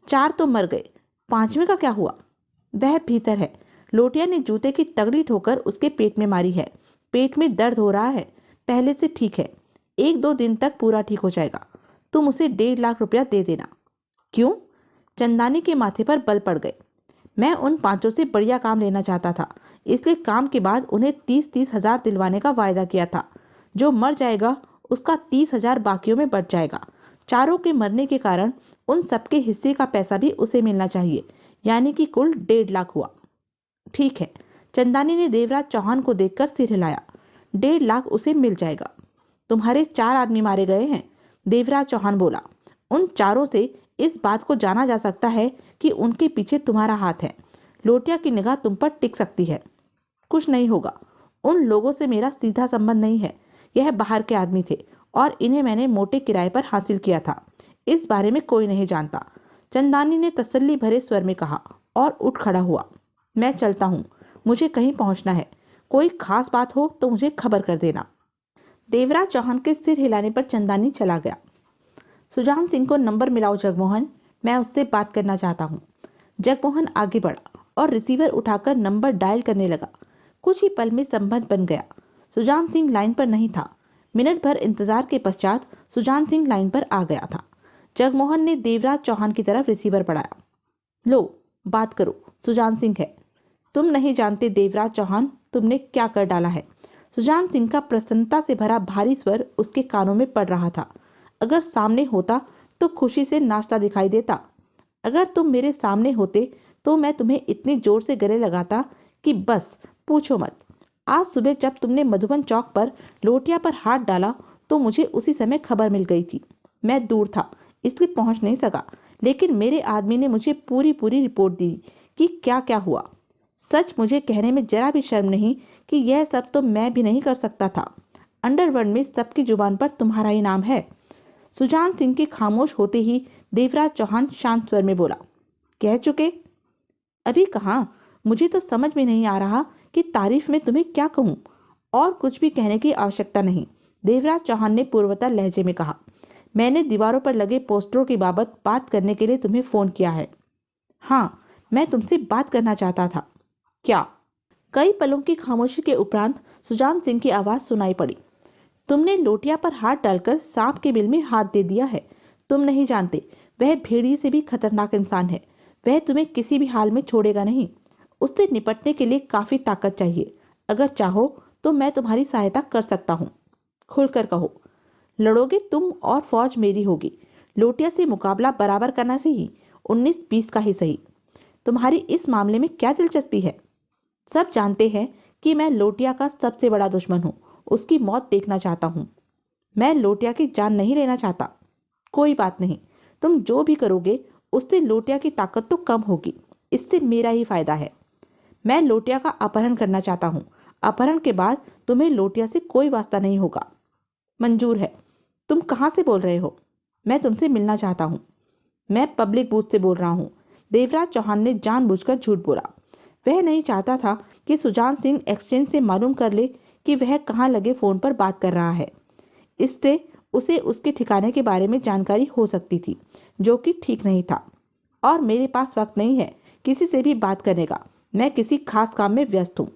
4 तो मर गए, 5वें का क्या हुआ? वह भीतर है। लोटिया ने जूते की तगड़ी ठोकर उसके पेट में मारी है। पेट में दर्द हो रहा है, पहले से ठीक है। 1-2 दिन तक पूरा ठीक हो जाएगा। तुम उसे 1.5 लाख रुपया दे देना। क्यों? चंदानी के माथे पर बल पड़ गए। मैं उन 5 से बढ़िया काम लेना चाहता था, इसलिए काम के बाद उन्हें 30-30 हजार दिलवाने का वायदा किया था। जो मर जाएगा उसका 30 हजार बाकियों में बट जाएगा। चारों के मरने के कारण उन सबके हिस्से का पैसा भी उसे मिलना चाहिए, यानी कि कुल 1.5 लाख हुआ। ठीक है। चंदानी ने देवराज चौहान को देखकर सिर हिलाया। 1.5 लाख उसे मिल जाएगा। तुम्हारे 4 आदमी मारे गए हैं, देवराज चौहान बोला। उन चारों से इस बात को जाना जा सकता है कि उनके पीछे तुम्हारा हाथ है। लोटिया की निगाह तुम पर टिक सकती है। कुछ नहीं होगा। उन लोगों से मेरा सीधा संबंध नहीं है। यह बाहर के आदमी थे और इन्हें मैंने मोटे किराए पर हासिल किया था। इस बारे में कोई नहीं जानता, चंदानी ने तसल्ली भरे स्वर में कहा और उठ खड़ा हुआ। मैं चलता हूँ, मुझे कहीं पहुँचना है। कोई खास बात हो तो मुझे खबर कर देना। देवराज चौहान के सिर हिलाने पर चंदानी चला गया। सुजान सिंह को नंबर मिलाओ जगमोहन, मैं उससे बात करना चाहता हूँ। जगमोहन आगे बढ़ा और रिसीवर उठाकर नंबर डायल करने लगा। कुछ ही पल में संबंध बन गया। सुजान सिंह लाइन पर नहीं था। मिनट भर इंतजार के पश्चात सुजान सिंह लाइन पर आ गया था। जगमोहन ने देवराज चौहान की तरफ रिसीवर बढ़ाया। लो, बात करो, सुजान सिंह है। तुम नहीं जानते देवराज चौहान, तुमने क्या कर डाला है। सुजान सिंह का प्रसन्नता से भरा भारी स्वर उसके कानों में पड़ रहा था। अगर सामने होता तो खुशी से नाचता दिखाई देता। अगर तुम मेरे सामने होते तो मैं तुम्हें इतनी जोर से गले लगाता कि बस पूछो मत। आज सुबह जब तुमने मधुबन चौक पर लोटिया पर हाथ डाला तो मुझे उसी समय खबर मिल गई थी। मैं दूर था इसलिए पहुंच नहीं सका, लेकिन मेरे आदमी ने मुझे पूरी रिपोर्ट दी कि क्या क्या हुआ। सच मुझे कहने में जरा भी शर्म नहीं कि यह सब तो मैं भी नहीं कर सकता था। अंडरवर्ल्ड में सबकी जुबान पर तुम्हारा ही नाम है। सुजान सिंह के खामोश होते ही देवराज चौहान शांत स्वर में बोला। कह चुके? अभी कहाँ, मुझे तो समझ में नहीं आ रहा कि तारीफ में तुम्हें क्या कहूँ। और कुछ भी कहने की आवश्यकता नहीं, देवराज चौहान ने पूर्वता लहजे में कहा। मैंने दीवारों पर लगे पोस्टरों की बाबत बात करने के लिए तुम्हें फोन किया है। हाँ, मैं तुमसे बात करना चाहता था। क्या? कई पलों की खामोशी के उपरांत सुजान सिंह की आवाज सुनाई पड़ी। तुमने लोटिया पर हाथ डालकर सांप के बिल में हाथ दे दिया है। तुम नहीं जानते, वह भेड़िए से भी खतरनाक इंसान है। वह तुम्हें किसी भी हाल में छोड़ेगा नहीं। उससे निपटने के लिए काफी ताकत चाहिए। अगर चाहो तो मैं तुम्हारी सहायता कर सकता हूँ। खुलकर कहो। लड़ोगे तुम और फौज मेरी होगी। लोटिया से मुकाबला बराबर करना सही, 19-20 का ही सही। तुम्हारी इस मामले में क्या दिलचस्पी है? सब जानते हैं कि मैं लोटिया का सबसे बड़ा दुश्मन हूँ। उसकी मौत देखना चाहता हूँ। मैं लोटिया की जान नहीं लेना चाहता। कोई बात नहीं, तुम जो भी करोगे उससे लोटिया की ताकत तो कम होगी। इससे मेरा ही फायदा है। मैं लोटिया का अपहरण करना चाहता हूँ। अपहरण के बाद तुम्हें लोटिया से कोई वास्ता नहीं होगा। मंजूर है। तुम कहाँ से बोल रहे हो? मैं तुमसे मिलना चाहता हूँ। मैं पब्लिक बूथ से बोल रहा हूँ। देवराज चौहान ने जानबूझकर झूठ बोला। वह नहीं चाहता था कि सुजान सिंह एक्सचेंज से मालूम कर ले कि वह कहाँ लगे फोन पर बात कर रहा है। इससे उसे उसके ठिकाने के बारे में जानकारी हो सकती थी, जो कि ठीक नहीं था। और मेरे पास वक्त नहीं है किसी से भी बात करने का। मैं किसी खास काम में व्यस्त हूँ।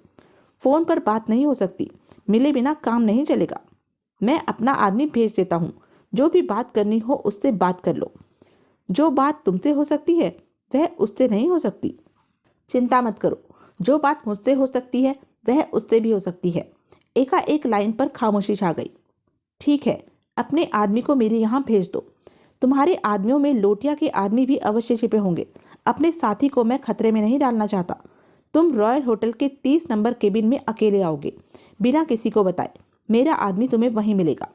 फोन पर बात नहीं हो सकती। मिले बिना काम नहीं चलेगा। मैं अपना आदमी भेज देता हूँ। जो भी बात करनी हो उससे बात कर लो। जो बात तुमसे हो सकती है वह उससे नहीं हो सकती। चिंता मत करो, जो बात मुझसे हो सकती है वह उससे भी हो सकती है। एकाएक लाइन पर खामोशी छा गई। ठीक है, अपने आदमी को मेरे यहाँ भेज दो। तुम्हारे आदमियों में लोटिया के आदमी भी अवश्य छिपे होंगे। अपने साथी को मैं खतरे में नहीं डालना चाहता। तुम रॉयल होटल के 30 नंबर केबिन में अकेले आओगे, बिना किसी को बताए। मेरा आदमी तुम्हें वहीं मिलेगा।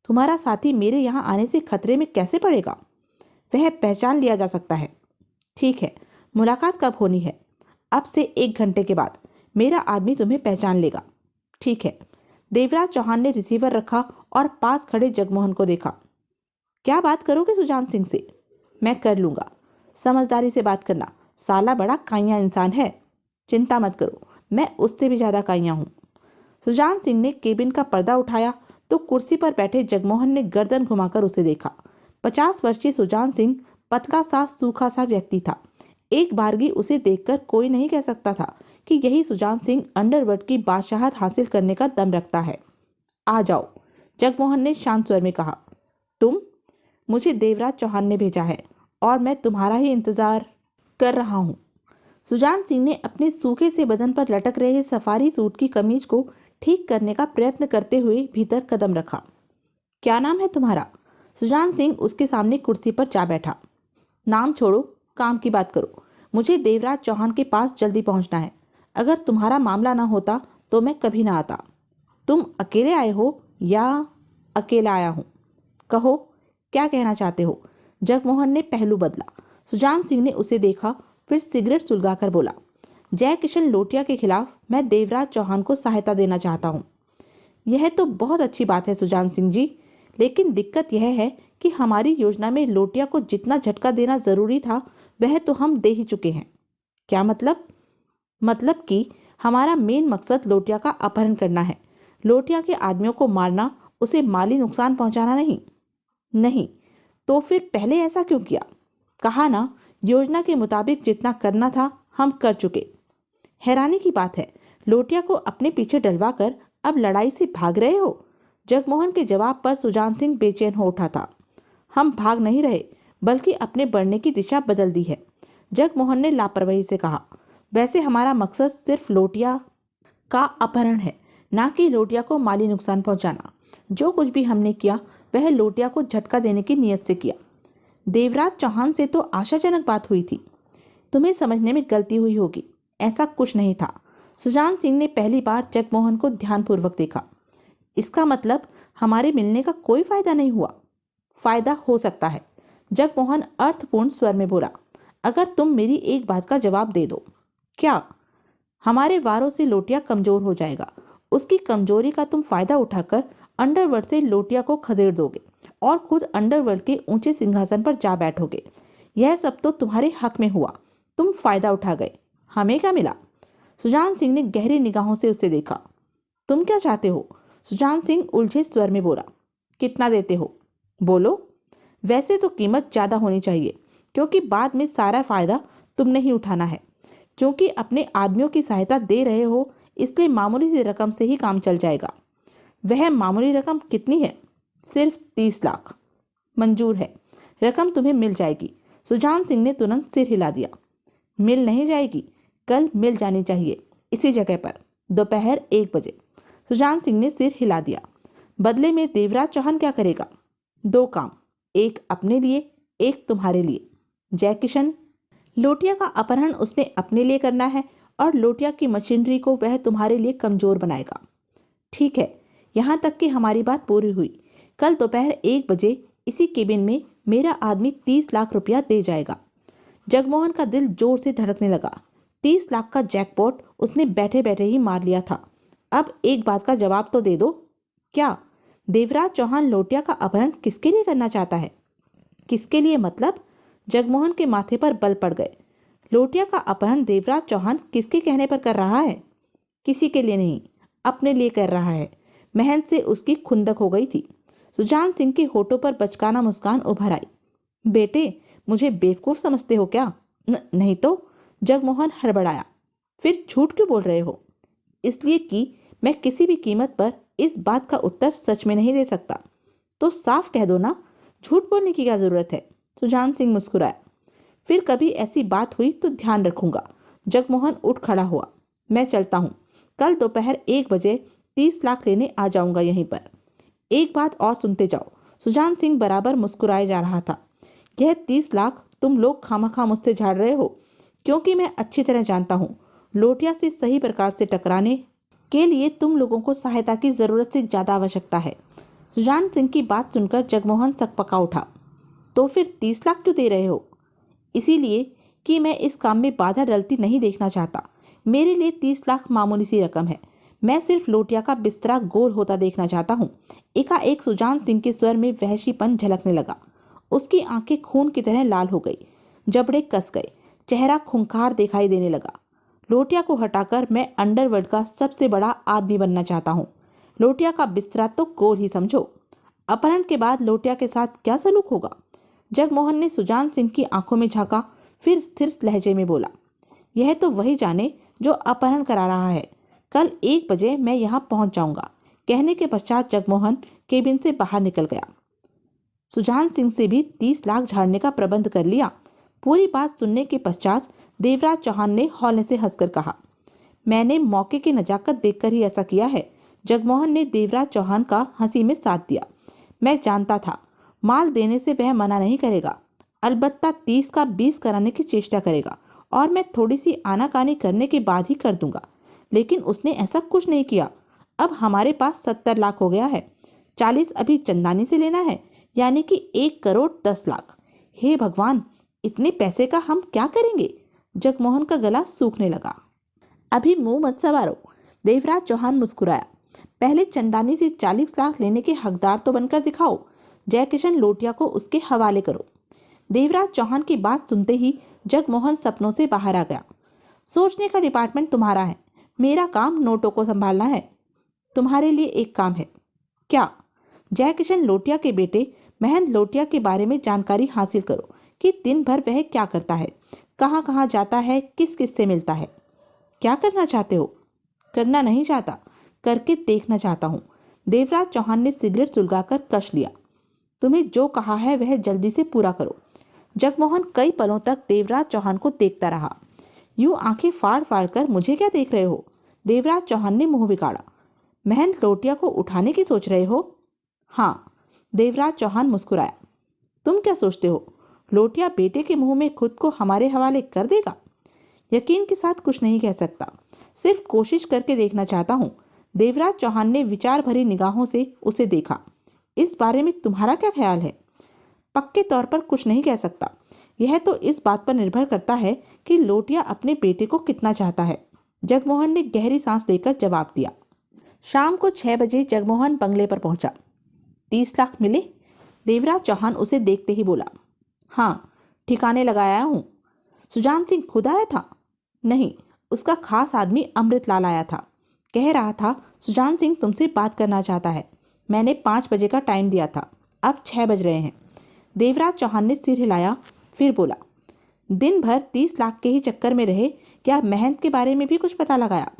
तुम्हारा साथी मेरे यहाँ आने से खतरे में कैसे पड़ेगा? वह पहचान लिया जा सकता है। ठीक है, मुलाकात कब होनी है? अब से 1 घंटे के बाद मेरा आदमी तुम्हें पहचान लेगा। ठीक है। देवराज चौहान ने रिसीवर रखा और पास खड़े जगमोहन को देखा। क्या बात करोगे सुजान सिंह से? मैं कर लूंगा। समझदारी से बात करना। साला बड़ा काइया इंसान है। चिंता मत करो, मैं उससे भी ज्यादा काइया हूँ। सुजान सिंह ने केबिन का पर्दा उठाया तो कुर्सी पर बैठे जगमोहन ने गर्दन घुमाकर उसे देखा। 50 वर्षीय सुजान सिंह पतला सा सूखा सा व्यक्ति था। एक बारगी उसे देखकर कोई नहीं कह सकता था कि यही सुजान सिंह अंडरवर्ल्ड की बादशाहत हासिल करने का दम रखता है। आ जाओ, जगमोहन ने शांत स्वर में कहा। तुम? मुझे देवराज चौहान ने भेजा है और मैं तुम्हारा ही इंतजार कर रहा हूँ। सुजान सिंह ने अपने सूखे से बदन पर लटक रहे सफारी सूट की कमीज को ठीक करने का प्रयत्न करते हुए भीतर कदम रखा। क्या नाम है तुम्हारा? सुजान सिंह उसके सामने कुर्सी पर जा बैठा। नाम छोड़ो, काम की बात करो। मुझे देवराज चौहान के पास जल्दी पहुंचना है। अगर तुम्हारा मामला ना होता तो मैं कभी ना आता। तुम अकेले आए हो या? अकेला आया हूँ। कहो, क्या कहना चाहते हो? जगमोहन ने पहलू बदला। सुजान सिंह ने उसे देखा, फिर सिगरेट सुलगाकर बोला। जय किशन लोटिया के खिलाफ मैं देवराज चौहान को सहायता देना चाहता हूँ। यह तो बहुत अच्छी बात है सुजान सिंह जी, लेकिन दिक्कत यह है कि हमारी योजना में लोटिया को जितना झटका देना जरूरी था वह तो हम दे ही चुके हैं। क्या मतलब? मतलब कि हमारा मेन मकसद लोटिया का अपहरण करना है। लोटिया के आदमियों को मारना, उसे माली नुकसान पहुंचाना नहीं। नहीं तो फिर पहले ऐसा क्यों किया? कहा ना, योजना के मुताबिक जितना करना था हम कर चुके। हैरानी की बात है, लोटिया को अपने पीछे डलवा कर अब लड़ाई से भाग रहे हो? जगमोहन के जवाब पर सुजान सिंह बेचैन हो उठा था। हम भाग नहीं रहे, बल्कि अपने बढ़ने की दिशा बदल दी है। जगमोहन ने लापरवाही से कहा। वैसे हमारा मकसद सिर्फ लोटिया का अपहरण है, ना कि लोटिया को माली नुकसान पहुंचाना। जो कुछ भी हमने किया वह लोटिया को झटका देने की नीयत से किया। देवराज चौहान से तो आशाजनक बात हुई थी। तुम्हें समझने में गलती हुई होगी, ऐसा कुछ नहीं था। सुजान सिंह ने पहली बार जगमोहन को ध्यानपूर्वक देखा। इसका मतलब हमारे मिलने का कोई फायदा नहीं हुआ? फायदा हो सकता है, जगमोहन अर्थपूर्ण स्वर में बोला, अगर तुम मेरी एक बात का जवाब दे दो। क्या? हमारे वारों से लोटिया कमजोर हो जाएगा। उसकी कमजोरी का तुम फायदा उठाकर अंडरवर्ल्ड से लोटिया को खदेड़ दोगे और खुद अंडरवर्ल्ड के ऊंचे सिंहासन पर जा बैठोगे। यह सब तो तुम्हारे हक में हुआ, तुम फायदा उठा गए, हमें क्या मिला? सुजान सिंह ने गहरी निगाहों से उसे देखा। तुम क्या चाहते हो? सुजान सिंह उलझे स्वर में बोला। कितना देते हो? बोलो। वैसे तो कीमत ज्यादा होनी चाहिए, क्योंकि बाद में सारा फायदा तुमने ही उठाना है। क्योंकि अपने आदमियों की सहायता दे रहे हो, इसलिए मामूली सी रकम से ही काम चल जाएगा। वह मामूली रकम कितनी है? सिर्फ 30 लाख। मंजूर है, रकम तुम्हें मिल जाएगी। सुजान सिंह ने तुरंत सिर हिला दिया। मिल नहीं जाएगी, कल मिल जानी चाहिए, इसी जगह पर, दोपहर 1 बजे। सुजान सिंह ने सिर हिला दिया। बदले में देवराज चौहान क्या करेगा? 2 काम, एक अपने लिए, एक तुम्हारे लिए। जय किशन, लोटिया का अपहरण उसने अपने लिए करना है और लोटिया की मशीनरी को वह तुम्हारे लिए कमजोर बनाएगा। ठीक है, यहाँ तक कि हमारी बात पूरी हुई। कल दोपहर 1 बजे इसी केबिन में मेरा आदमी 30 लाख रुपया दे जाएगा। जगमोहन का दिल जोर से धड़कने लगा। 30 लाख का जैकपॉट उसने बैठे बैठे ही मार लिया था। अब एक बात का जवाब तो दे दो। क्या देवराज चौहान लोटिया का अपहरण किसके लिए करना चाहता है? किसके लिए मतलब? जगमोहन के माथे पर बल पड़ गए। लोटिया का अपहरण देवराज चौहान किसके कहने पर कर रहा है? किसी के लिए नहीं, अपने लिए कर रहा है। महंत से उसकी खुंदक हो गई थी। सुजान सिंह के होठों पर बचकाना मुस्कान उभर आई। बेटे, मुझे बेवकूफ समझते हो क्या? नहीं तो। जगमोहन हड़बड़ाया। फिर झूठ क्यों बोल रहे हो? इसलिए कि मैं किसी भी कीमत पर इस बात का उत्तर सच में नहीं दे सकता। तो साफ कह दो ना, झूठ बोलने की क्या जरूरत है? सुजान सिंह मुस्कुराया। फिर कभी ऐसी बात हुई तो ध्यान रखूंगा। जगमोहन उठ खड़ा हुआ। मैं चलता हूँ, कल दोपहर 1 बजे 30 लाख लेने आ जाऊंगा यहीं पर। एक बात और सुनते जाओ। सुजान सिंह बराबर मुस्कुराए जा रहा था। यह 30 लाख तुम लोग खामखा मुझसे झाड़ रहे हो, क्योंकि मैं अच्छी तरह जानता हूँ लोटिया से सही प्रकार से टकराने के लिए तुम लोगों को सहायता की जरूरत से ज्यादा आवश्यकता है। सुजान सिंह की बात सुनकर जगमोहन सकपका उठा। तो फिर 30 लाख क्यों दे रहे हो? इसीलिए कि मैं इस काम में बाधा डलती नहीं देखना चाहता। मेरे लिए 30 लाख मामूली सी रकम है। मैं सिर्फ लोटिया का बिस्तरा गोल होता देखना चाहता हूँ। एकाएक सुजान सिंह के स्वर में वहशीपन झलकने लगा। उसकी आंखें खून की तरह लाल हो गई, जबड़े कस गए, चेहरा खूंखार दिखाई देने लगा। लोटिया को हटाकर मैं अंडरवर्ल्ड का सबसे बड़ा आदमी बनना चाहता हूँ। लोटिया का बिस्तरा तो गोल ही समझो। अपहरण के बाद लोटिया के साथ क्या सलूक होगा? जगमोहन ने सुजान सिंह की आंखों में झांका, फिर स्थिर लहजे में बोला। यह तो वही जाने जो अपहरण करा रहा है। कल 1 बजे मैं यहाँ पहुंच जाऊंगा। कहने के पश्चात जगमोहन केबिन से बाहर निकल गया। सुजान सिंह से भी 30 लाख झाड़ने का प्रबंध कर लिया। पूरी बात सुनने के पश्चात देवराज चौहान ने हौले से हंसकर कहा, मैंने मौके की नजाकत देखकर ही ऐसा किया है। जगमोहन ने देवराज चौहान का हंसी में साथ दिया। मैं जानता था माल देने से वह मना नहीं करेगा, अलबत्ता 30 का 20 कराने की चेष्टा करेगा और मैं थोड़ी सी आनाकानी करने के बाद ही कर दूंगा। लेकिन उसने ऐसा कुछ नहीं किया। अब हमारे पास 70 लाख हो गया है। 40 अभी चंदानी से लेना है, यानी कि 1 करोड़ 10 लाख। हे भगवान, इतने पैसे का हम क्या करेंगे? जगमोहन का गला सूखने लगा। अभी मुंह मत सवारो। देवराज चौहान मुस्कुराया। पहले चंदानी से 40 लाख लेने के हकदार तो बनकर दिखाओ। जयकिशन लोटिया को उसके हवाले करो। देवराज चौहान की बात सुनते ही जगमोहन सपनों से बाहर आ गया। सोचने का डिपार्टमेंट तुम्हारा है, मेरा काम नोटों को संभालना है। तुम्हारे लिए एक काम है। क्या? जयकिशन लोटिया के बेटे महंत लोटिया के बारे में जानकारी हासिल करो कि दिन भर वह क्या करता है, कहाँ कहाँ जाता है, किस किस से मिलता है। क्या करना चाहते हो? करना नहीं चाहता, करके देखना चाहता हूँ। देवराज चौहान ने सिगरेट सुलगाकर कश लिया। तुम्हें जो कहा है वह जल्दी से पूरा करो। जगमोहन कई पलों तक देवराज चौहान को देखता रहा। यूं आंखें फाड़ फाड़ कर मुझे क्या देख रहे हो? देवराज चौहान ने मुंह बिगाड़ा। महंत लोटिया को उठाने की सोच रहे हो? हाँ। देवराज चौहान मुस्कुराया। तुम क्या सोचते हो, लोटिया बेटे के मुंह में खुद को हमारे हवाले कर देगा? यकीन के साथ कुछ नहीं कह सकता, सिर्फ कोशिश करके देखना चाहता हूँ। देवराज चौहान ने विचार भरी निगाहों से उसे देखा। इस बारे में तुम्हारा क्या ख्याल है? पक्के तौर पर कुछ नहीं कह सकता। यह तो इस बात पर निर्भर करता है कि लोटिया अपने बेटे को कितना चाहता है। जगमोहन ने गहरी सांस लेकर जवाब दिया। शाम को 6 बजे जगमोहन बंगले पर पहुंचा। 30 लाख मिले? देवराज चौहान उसे देखते ही बोला, हाँ, ठिकाने लगाया हूँ। सुजान सिंह खुद आया था? नहीं, उसका खास आदमी अमृतलाल आया था। कह रहा था सुजान सिंह तुमसे बात करना चाहता है। मैंने 5 बजे का टाइम दिया था, अब 6 बज रहे हैं। देवराज चौहान ने सिर हिलाया, फिर बोला, दिन भर 30 लाख के ही चक्कर में रहे, क्या महंत के बारे में भी कुछ पता लगाया?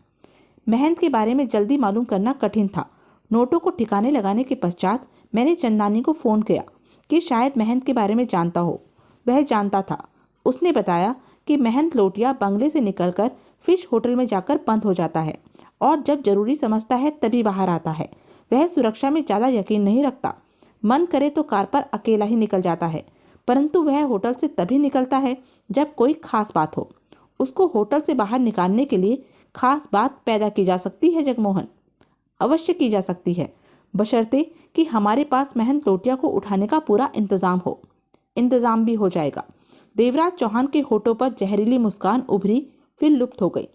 महंत के बारे में जल्दी मालूम करना कठिन था। नोटों को ठिकाने लगाने के पश्चात मैंने चंदानी को फ़ोन किया कि शायद महंत के बारे में जानता हो। वह जानता था। उसने बताया कि महंत लोटिया बंगले से निकलकर फिश होटल में जाकर बंद हो जाता है और जब जरूरी समझता है तभी बाहर आता है। वह सुरक्षा में ज़्यादा यकीन नहीं रखता। मन करे तो कार पर अकेला ही निकल जाता है, परंतु वह होटल से तभी निकलता है जब कोई खास बात हो। उसको होटल से बाहर निकालने के लिए खास बात पैदा की जा सकती है जगमोहन, अवश्य की जा सकती है, बशर्ते कि हमारे पास महंत लोटिया को उठाने का पूरा इंतजाम हो। इंतजाम भी हो जाएगा। देवराज चौहान के होठों पर जहरीली मुस्कान उभरी, फिर लुप्त हो गई।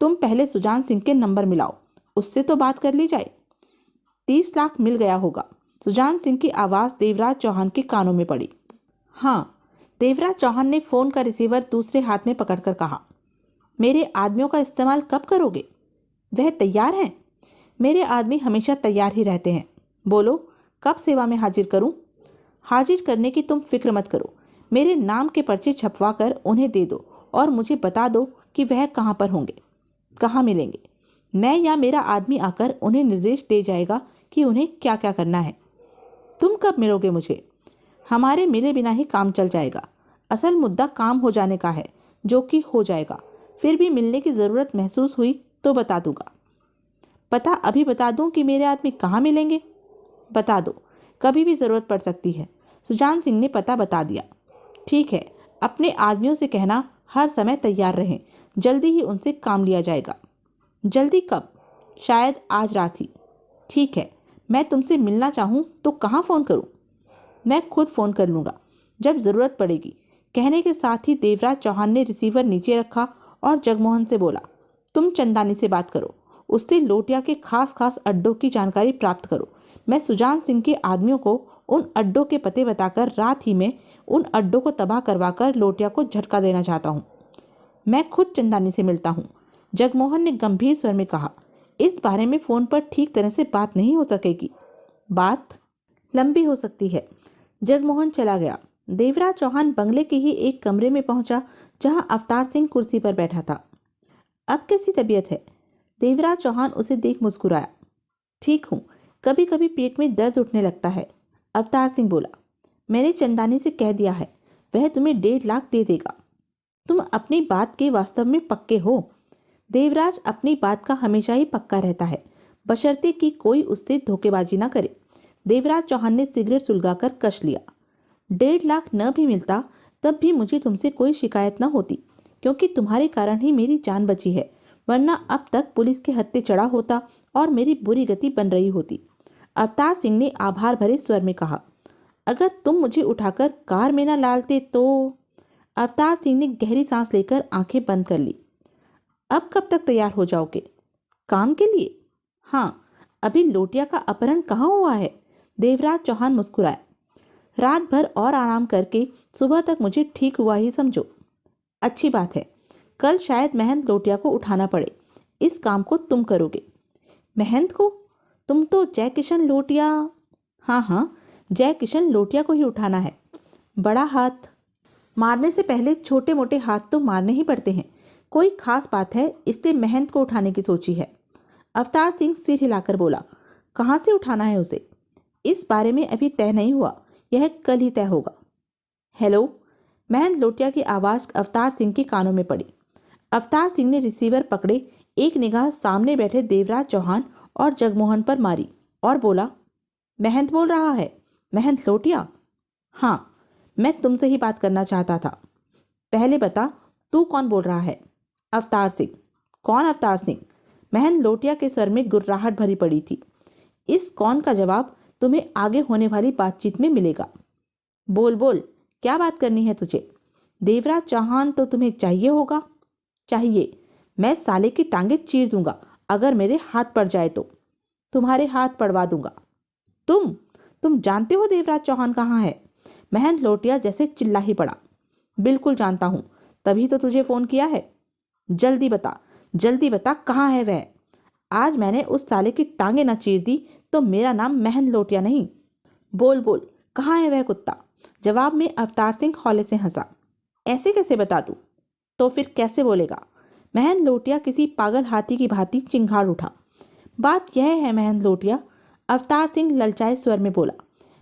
तुम पहले सुजान सिंह के नंबर मिलाओ, उससे तो बात कर ली जाए। 30 लाख मिल गया होगा। सुजान सिंह की आवाज़ देवराज चौहान के कानों में पड़ी। हाँ, देवराज चौहान ने फ़ोन का रिसीवर दूसरे हाथ में पकड़कर कहा, मेरे आदमियों का इस्तेमाल कब करोगे? वह तैयार हैं? मेरे आदमी हमेशा तैयार ही रहते हैं। बोलो, कब सेवा में हाजिर करूं? हाजिर करने की तुम फिक्र मत करो। मेरे नाम के पर्चे छपवा कर उन्हें दे दो और मुझे बता दो कि वह कहाँ पर होंगे, कहाँ मिलेंगे। मैं या मेरा आदमी आकर उन्हें निर्देश दे जाएगा कि उन्हें क्या क्या करना है। तुम कब मिलोगे मुझे? हमारे मिले बिना ही काम चल जाएगा। असल मुद्दा काम हो जाने का है, जो कि हो जाएगा। फिर भी मिलने की ज़रूरत महसूस हुई तो बता दूंगा। पता अभी बता दूं कि मेरे आदमी कहाँ मिलेंगे? बता दो, कभी भी ज़रूरत पड़ सकती है। सुजान सिंह ने पता बता दिया। ठीक है, अपने आदमियों से कहना हर समय तैयार रहें, जल्दी ही उनसे काम लिया जाएगा। जल्दी कब? शायद आज रात ही। ठीक है, मैं तुमसे मिलना चाहूँ तो कहाँ फ़ोन करूँ? मैं खुद फ़ोन कर लूँगा जब ज़रूरत पड़ेगी। कहने के साथ ही देवराज चौहान ने रिसीवर नीचे रखा और जगमोहन से बोला, तुम चंदानी से बात करो, उससे लोटिया के खास खास अड्डों की जानकारी प्राप्त करो। मैं सुजान सिंह के आदमियों को उन अड्डों के पते बताकर रात ही में उन अड्डों को तबाह करवाकर लोटिया को झटका देना चाहता हूँ। मैं खुद चंदानी से मिलता हूँ, जगमोहन ने गंभीर स्वर में कहा। इस बारे में फ़ोन पर ठीक तरह से बात नहीं हो सकेगी। बात लंबी हो सकती है। जगमोहन चला गया। देवराज चौहान बंगले के ही एक कमरे में पहुंचा जहां अवतार सिंह कुर्सी पर बैठा था। अब कैसी तबीयत है? देवराज चौहान उसे देख मुस्कुराया। ठीक हूँ, कभी कभी पेट में दर्द उठने लगता है। अवतार सिंह बोला, मैंने चंदानी से कह दिया है, वह तुम्हें 1.5 लाख दे देगा। तुम अपनी बात के वास्तव में पक्के हो? देवराज अपनी बात का हमेशा ही पक्का रहता है, बशर्ते कि कोई उससे धोखेबाजी ना करे। देवराज चौहान ने सिगरेट सुलगाकर कश लिया। 1.5 लाख न भी मिलता तब भी मुझे तुमसे कोई शिकायत न होती, क्योंकि तुम्हारे कारण ही मेरी जान बची है, वरना अब तक पुलिस के हत्थे चढ़ा होता और मेरी बुरी गति बन रही होती। अवतार सिंह ने आभार भरे स्वर में कहा, अगर तुम मुझे उठाकर कार में न डालते तो। अवतार सिंह ने गहरी सांस लेकर आंखें बंद कर ली। अब कब तक तैयार हो जाओगे? काम के लिए? हाँ, अभी लोटिया का अपहरण कहाँ हुआ है? देवराज चौहान मुस्कुराया। रात भर और आराम करके सुबह तक मुझे ठीक हुआ ही समझो। अच्छी बात है, कल शायद महंत लोटिया को उठाना पड़े। इस काम को तुम करोगे। महंत को? तुम तो जय किशन लोटिया। हाँ हाँ, जय किशन लोटिया को ही उठाना है। बड़ा हाथ मारने से पहले छोटे मोटे हाथ तो मारने ही पड़ते हैं। कोई खास बात है इसलिए महंत को उठाने की सोची है? अवतार सिंह सिर हिलाकर बोला, कहाँ से उठाना है उसे? इस बारे में अभी तय नहीं हुआ, यह कल ही तय होगा। हेलो, महंत लोटिया की आवाज़ अवतार सिंह के कानों में पड़ी। अवतार सिंह ने रिसीवर पकड़े, एक निगाह सामने बैठे देवराज चौहान और जगमोहन पर मारी और बोला, महंत बोल रहा है? महंत लोटिया? हाँ, मैं तुमसे ही बात करना चाहता था। पहले बता, तू कौन बोल रहा है? अवतार सिंह। कौन अवतार सिंह? महंत लोटिया के स्वर में गुर्राहट भरी पड़ी थी। इस कौन का जवाब तुम्हें आगे होने वाली बातचीत में मिलेगा। बोल बोल, क्या बात करनी है तुझे? देवराज चौहान तो तुम्हें चाहिए होगा। चाहिए? मैं साले की टांगे चीर दूंगा अगर मेरे हाथ पड़ जाए तो। तुम्हारे हाथ पड़वा दूंगा। तुम तुम जानते हो देवराज चौहान कहाँ है? महंत लोटिया जैसे चिल्ला ही पड़ा। बिल्कुल जानता हूँ, तभी तो तुझे फोन किया है। जल्दी बता कहाँ है वह? आज मैंने उस साले की टांगे न चीर दी तो मेरा नाम महंत लोटिया नहीं। बोल बोल, कहाँ है वह कुत्ता? जवाब में अवतार सिंह हौले से हंसा। ऐसे कैसे बता दूं? तो फिर कैसे बोलेगा? महंत लोटिया किसी पागल हाथी की भांति चिंगाड़ उठा। बात यह है महंत लोटिया, अवतार सिंह ललचाए स्वर में बोला,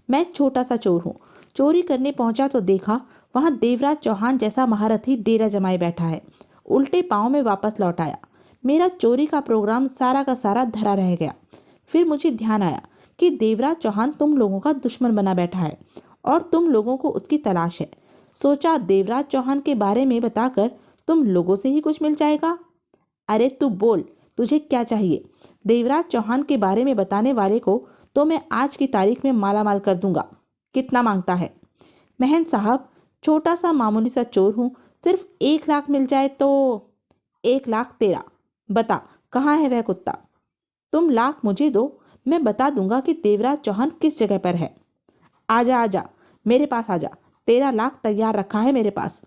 मैं छोटा सा चोर हूँ। चोरी करने पहुंचा तो देखा वहां देवराज चौहान जैसा महारथी डेरा जमाए बैठा है। उल्टे पांव में वापस लौट आया। मेरा चोरी का प्रोग्राम सारा का सारा धरा रह गया। फिर मुझे ध्यान आया कि देवराज चौहान तुम लोगों का दुश्मन बना बैठा है और तुम लोगों को उसकी तलाश है। सोचा देवराज चौहान के बारे में बताकर तुम लोगों से ही कुछ मिल जाएगा। अरे तू बोल, तुझे क्या चाहिए? देवराज चौहान के बारे में बताने वाले को तो मैं आज की तारीख में मालामाल कर दूंगा। कितना मांगता है? महंत साहब, छोटा सा मामूली सा चोर हूँ, सिर्फ 1 लाख मिल जाए तो। 1 लाख तेरा। बता कहाँ है वह कुत्ता? तुम लाख मुझे दो, मैं बता दूंगा कि देवराज चौहान किस जगह पर है। आजा आजा, मेरे पास आजा। तेरा लाख तैयार रखा है मेरे पास।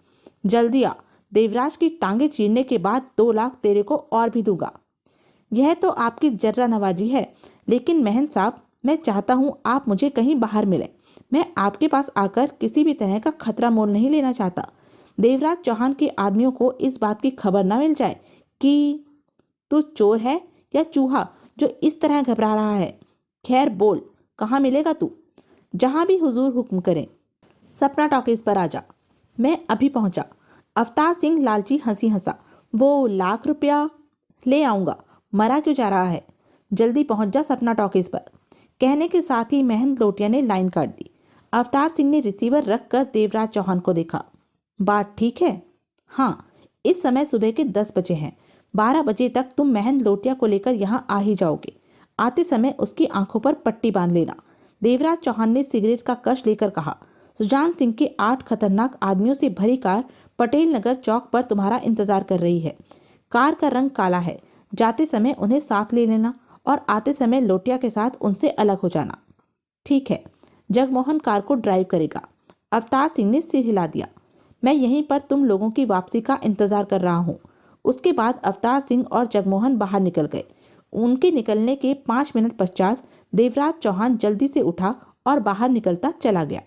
जल्दी आ, देवराज की टांगे चीरने के बाद 2 लाख तेरे को और भी दूंगा। यह तो आपकी जर्रा नवाजी है, लेकिन महंत साहब, मैं चाहता हूँ आप मुझे कहीं बाहर मिले। मैं आपके पास आकर किसी भी तरह का खतरा मोल नहीं लेना चाहता। देवराज चौहान के आदमियों को इस बात की खबर ना मिल जाए कि तू चोर है या चूहा जो इस तरह घबरा रहा है। खैर बोल, कहाँ मिलेगा तू? जहाँ भी हुजूर हुक्म करें। सपना टॉकीज पर आजा। मैं अभी पहुंचा। अवतार सिंह लालची हंसी हंसा। वो 1 लाख रुपया ले आऊंगा, मरा क्यों जा रहा है? जल्दी पहुंच जा सपना टॉकीज पर। कहने के साथ ही महंत लोटिया ने लाइन काट दी। अवतार सिंह ने रिसीवर रखकर देवराज चौहान को देखा। बात ठीक है? हाँ, इस समय सुबह के 10 बजे हैं। 12 बजे तक तुम महंत लोटिया को लेकर यहाँ आ ही जाओगे। आते समय उसकी आंखों पर पट्टी बांध लेना। देवराज चौहान ने सिगरेट का कश लेकर कहा। सुजान सिंह के 8 खतरनाक आदमियों से भरी कार पटेल नगर चौक पर तुम्हारा इंतजार कर रही है। कार का रंग काला है। जाते समय उन्हें साथ ले लेना और आते समय लोटिया के साथ उनसे अलग हो जाना। ठीक है। जगमोहन कार को ड्राइव करेगा। अवतार सिंह ने सिर हिला दिया। मैं यहीं पर तुम लोगों की वापसी का इंतजार कर रहा हूँ। उसके बाद अवतार सिंह और जगमोहन बाहर निकल गए। उनके निकलने के 5 मिनट पश्चात देवराज चौहान जल्दी से उठा और बाहर निकलता चला गया।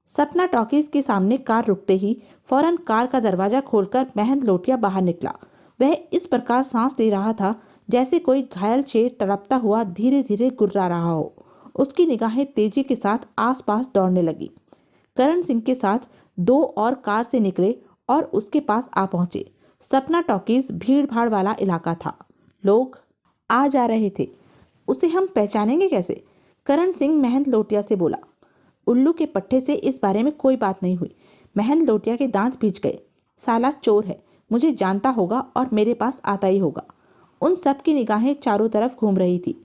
सपना टॉकीज के सामने कार रुकते ही फौरन कार का दरवाजा खोलकर महंत लोटिया बाहर निकला। वह इस प्रकार सांस ले रहा था जैसे कोई घायल शेर तड़पता हुआ धीरे धीरे गुर्रा रहा हो। उसकी निगाहें तेजी के साथ आसपास दौड़ने लगी। करण सिंह के साथ 2 और कार से निकले और उसके पास आ पहुंचे। सपना टॉकीज भीड़ भाड़ वाला इलाका था। लोग आ जा रहे थे। उसे हम पहचानेंगे कैसे? करण सिंह महंत लोटिया से बोला। उल्लू के पट्टे से इस बारे में कोई बात नहीं हुई। महंत लोटिया के दांत भींच गए। साला चोर है, मुझे जानता होगा और मेरे पास आता ही होगा। उन सब की निगाहें चारों तरफ घूम रही थी।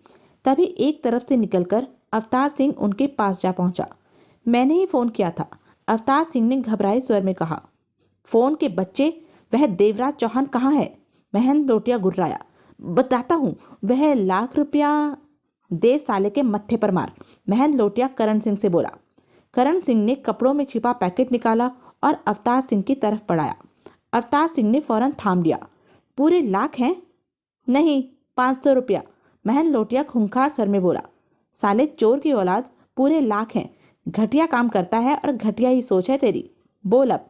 तभी एक तरफ से निकलकर अवतार सिंह उनके पास जा पहुंचा। मैंने ही फोन किया था, अवतार सिंह ने घबराए स्वर में कहा। फोन के बच्चे, वह देवराज चौहान कहाँ है? महंत लोटिया गुर्राया। बताता हूँ, वह 1 लाख रुपया। दे साले के मत्थे पर मार, महंत लोटिया करण सिंह से बोला। करण सिंह ने कपड़ों में छिपा पैकेट निकाला और अवतार सिंह की तरफ बढ़ाया। अवतार सिंह ने फौरन थाम लिया। पूरे 1 लाख हैं? नहीं, 500 रुपया, महंत लोटिया खूंखार स्वर में बोला। साले चोर की औलाद, पूरे 1 लाख हैं। घटिया काम करता है और घटिया ही सोच है तेरी। बोल अब।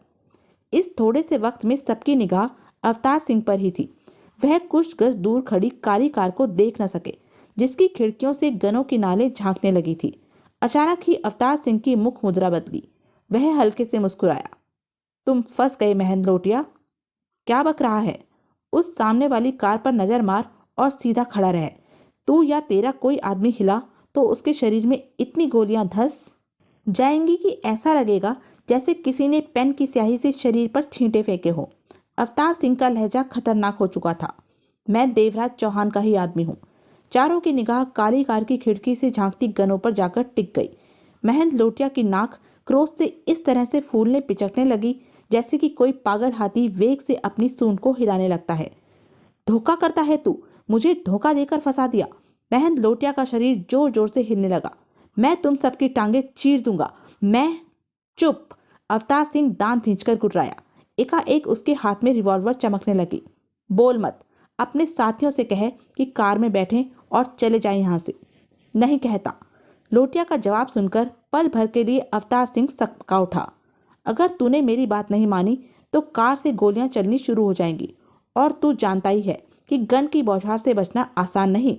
इस थोड़े से वक्त में सबकी निगाह अवतार सिंह पर ही थी। वह कुछ गज दूर खड़ी काली कार को देख न सके, जिसकी खिड़कियों से गनों की नालें झांकने लगी थी। अचानक ही अवतार सिंह की मुख मुद्रा बदली। वह हल्के से मुस्कुराया। तुम फंस गए महंत लोटिया। क्या बक रहा है? उस सामने वाली कार पर नजर मार और सीधा खड़ा रहे। तू या तेरा कोई आदमी हिला तो उसके शरीर में इतनी गोलियां धंस जाएंगी कि ऐसा लगेगा जैसे किसी ने पेन की स्याही से शरीर पर छींटे फेंके हो। अवतार सिंह का लहजा खतरनाक हो चुका था। मैं देवराज चौहान का ही आदमी हूँ। चारों की निगाह काली कार की खिड़की से झांकती गनों पर जाकर टिक गई। महंत लोटिया की नाक क्रोध से इस तरह से फूलने पिचकने लगी जैसे कि कोई पागल हाथी वेग से अपनी सूंड को हिलाने लगता है। धोखा करता है तू, मुझे धोखा देकर फंसा दिया। महंत लोटिया का शरीर जोर जोर से हिलने लगा। मैं तुम सबकी टांगे चीर दूंगा। मैं चुप। अवतार सिंह दांत भींचकर कुर्राया। एकाएक उसके हाथ में रिवॉल्वर चमकने लगी। बोल मत। अपने साथियों से कहे कि कार में बैठें और चले जाएं यहां से। नहीं कहता। लोटिया का जवाब सुनकर पल भर के लिए अवतार सिंह सकपका उठा। अगर तूने मेरी बात नहीं मानी तो कार से गोलियां चलनी शुरू हो जाएंगी, और तू जानता ही है कि गन की बौछार से बचना आसान नहीं।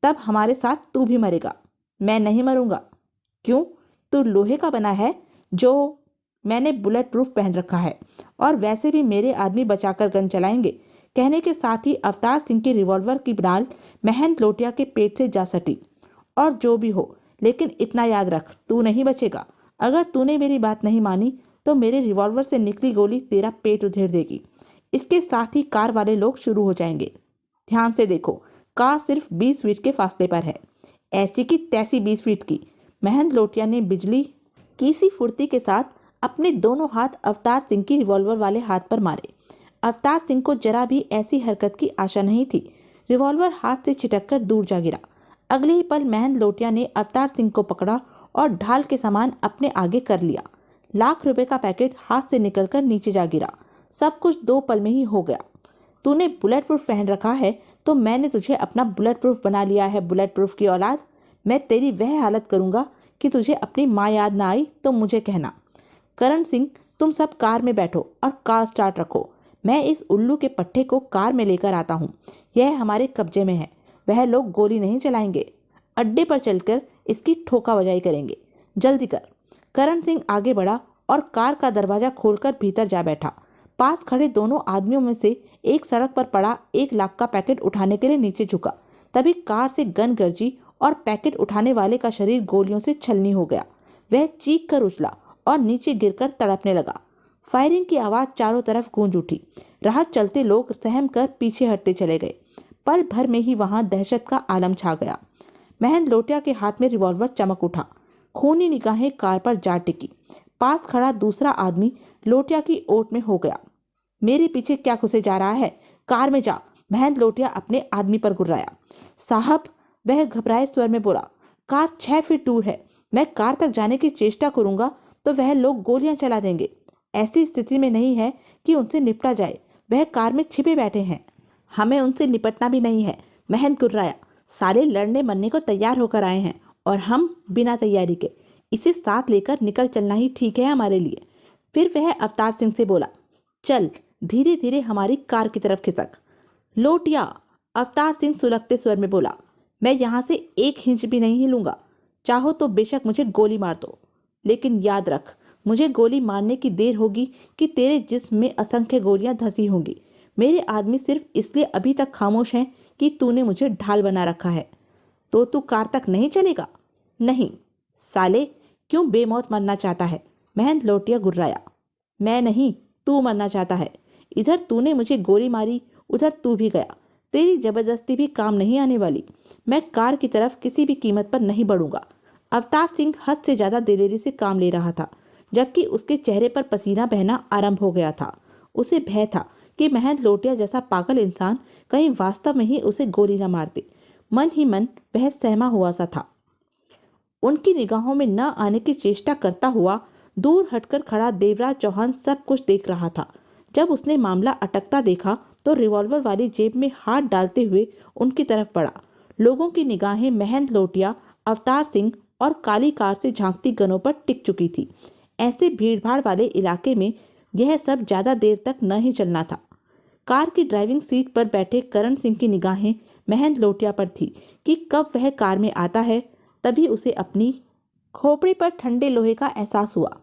तब हमारे साथ तू भी मरेगा। मैं नहीं मरूंगा। क्यों? तू लोहे का बना है। जो मैंने बुलेट प्रूफ पहन रखा है, और वैसे भी मेरे आदमी बचाकर गन चलाएंगे। कहने के साथ ही अवतार सिंह के रिवॉल्वर की नाल महंत लोटिया के पेट से जा सटी। और जो भी हो, लेकिन इतना याद रख, तू नहीं बचेगा। अगर तूने मेरी बात नहीं मानी तो मेरे रिवॉल्वर से निकली गोली तेरा पेट उधेड़ देगी। इसके साथ ही कार वाले लोग शुरू हो जाएंगे। ध्यान से देखो, कार सिर्फ 20 फीट के फासले पर है। ऐसी की तैसी 20 फीट की। महंत लोटिया ने बिजली की सी फुर्ती के साथ अपने दोनों हाथ अवतार सिंह की रिवॉल्वर वाले हाथ पर मारे। अवतार सिंह को जरा भी ऐसी हरकत की आशा नहीं थी। रिवॉल्वर हाथ से छिटककर दूर जा गिरा। अगले ही पल महंत लोटिया ने अवतार सिंह को पकड़ा और ढाल के समान अपने आगे कर लिया। लाख रुपए का पैकेट हाथ से निकलकर नीचे जा गिरा। सब कुछ 2 पल में ही हो गया। तूने बुलेट प्रूफ पहन रखा है तो मैंने तुझे अपना बुलेट प्रूफ बना लिया है। बुलेट प्रूफ की औलाद, मैं तेरी वह हालत करूंगा कि तुझे अपनी माँ याद ना आई तो मुझे कहना। करण सिंह, तुम सब कार में बैठो और कार स्टार्ट रखो। मैं इस उल्लू के पट्टे को कार में लेकर आता हूँ। यह हमारे कब्जे में है। वह लोग गोली नहीं चलाएंगे। अड्डे पर चलकर इसकी ठोका बजाई करेंगे। जल्दी कर। करण सिंह आगे बढ़ा और कार का दरवाजा खोलकर भीतर जा बैठा। पास खड़े दोनों आदमियों में से एक सड़क पर पड़ा 1 लाख का पैकेट उठाने के लिए नीचे झुका। तभी कार से गन गरजी और पैकेट उठाने वाले का शरीर गोलियों से छलनी हो गया। वह चीख कर उछला और नीचे गिरकर तड़पने लगा। फायरिंग की आवाज चारों तरफ गूंज उठी। राह चलते लोग सहम कर पीछे हटते चले गए। पल भर में ही वहां दहशत का आलम छा गया। महंत लोटिया के हाथ में रिवॉल्वर चमक उठा। खूनी निगाहें कार पर जा टिकी। पास खड़ा दूसरा आदमी लोटिया की ओट में हो गया। मेरे पीछे क्या घुसे जा रहा है? कार में जा। महंत लोटिया अपने आदमी पर गुर्राया। साहब, वह घबराए स्वर में बोला, कार 6 फीट दूर है। मैं कार तक जाने की चेष्टा करूंगा तो वह लोग गोलियां चला देंगे। ऐसी स्थिति में नहीं है कि उनसे निपटा जाए। वह कार में छिपे बैठे हैं। हमें उनसे निपटना भी नहीं है। महंत गुर्राया। साले लड़ने मरने को तैयार होकर आए हैं और हम बिना तैयारी के। इसे साथ लेकर निकल चलना ही ठीक है हमारे लिए। फिर वह अवतार सिंह से बोला, चल धीरे धीरे हमारी कार की तरफ खिसक। लोटिया, अवतार सिंह सुलगते स्वर में बोला, मैं यहाँ से 1 इंच भी नहीं हिलूंगा। चाहो तो बेशक मुझे गोली मार दो, लेकिन याद रख, मुझे गोली मारने की देर होगी कि तेरे जिस्म में असंख्य गोलियां धंसी होंगी। मेरे आदमी सिर्फ इसलिए अभी तक खामोश हैं कि तूने मुझे ढाल बना रखा है। तो तू कार तक नहीं चलेगा? नहीं। साले, क्यों बेमौत मरना चाहता है? महंत लोटिया गुर्राया। मैं नहीं, तू मरना चाहता है। इधर तूने मुझे गोली मारी, उधर तू भी गया। तेरी जबरदस्ती भी काम नहीं आने वाली। मैं कार की तरफ किसी भी कीमत पर नहीं बढ़ूंगा। अवतार सिंह हद से ज्यादा दिलेरी से काम ले रहा था, जबकि उसके चेहरे पर पसीना बहना आरंभ हो गया था। उसे भय था कि महंत लोटिया जैसा पागल इंसान कहीं वास्तव में ही उसे गोली न मार दे। मन ही मन वह सहमा हुआ सा था। उनकी निगाहों में न आने की चेष्टा करता हुआ दूर हटकर खड़ा देवराज चौहान सब कुछ देख रहा था। जब उसने मामला अटकता देखा तो रिवॉल्वर वाली जेब में हाथ डालते हुए उनकी तरफ बढ़ा। लोगों की निगाहें महंत लोटिया, अवतार सिंह और काली कार से झांकती गनों पर टिक चुकी थी। ऐसे भीड़भाड़ वाले इलाके में यह सब ज्यादा देर तक न ही चलना था। कार की ड्राइविंग सीट पर बैठे करण सिंह की निगाहें महंत लोटिया पर थी कि कब वह कार में आता है। तभी उसे अपनी खोपड़ी पर ठंडे लोहे का एहसास हुआ।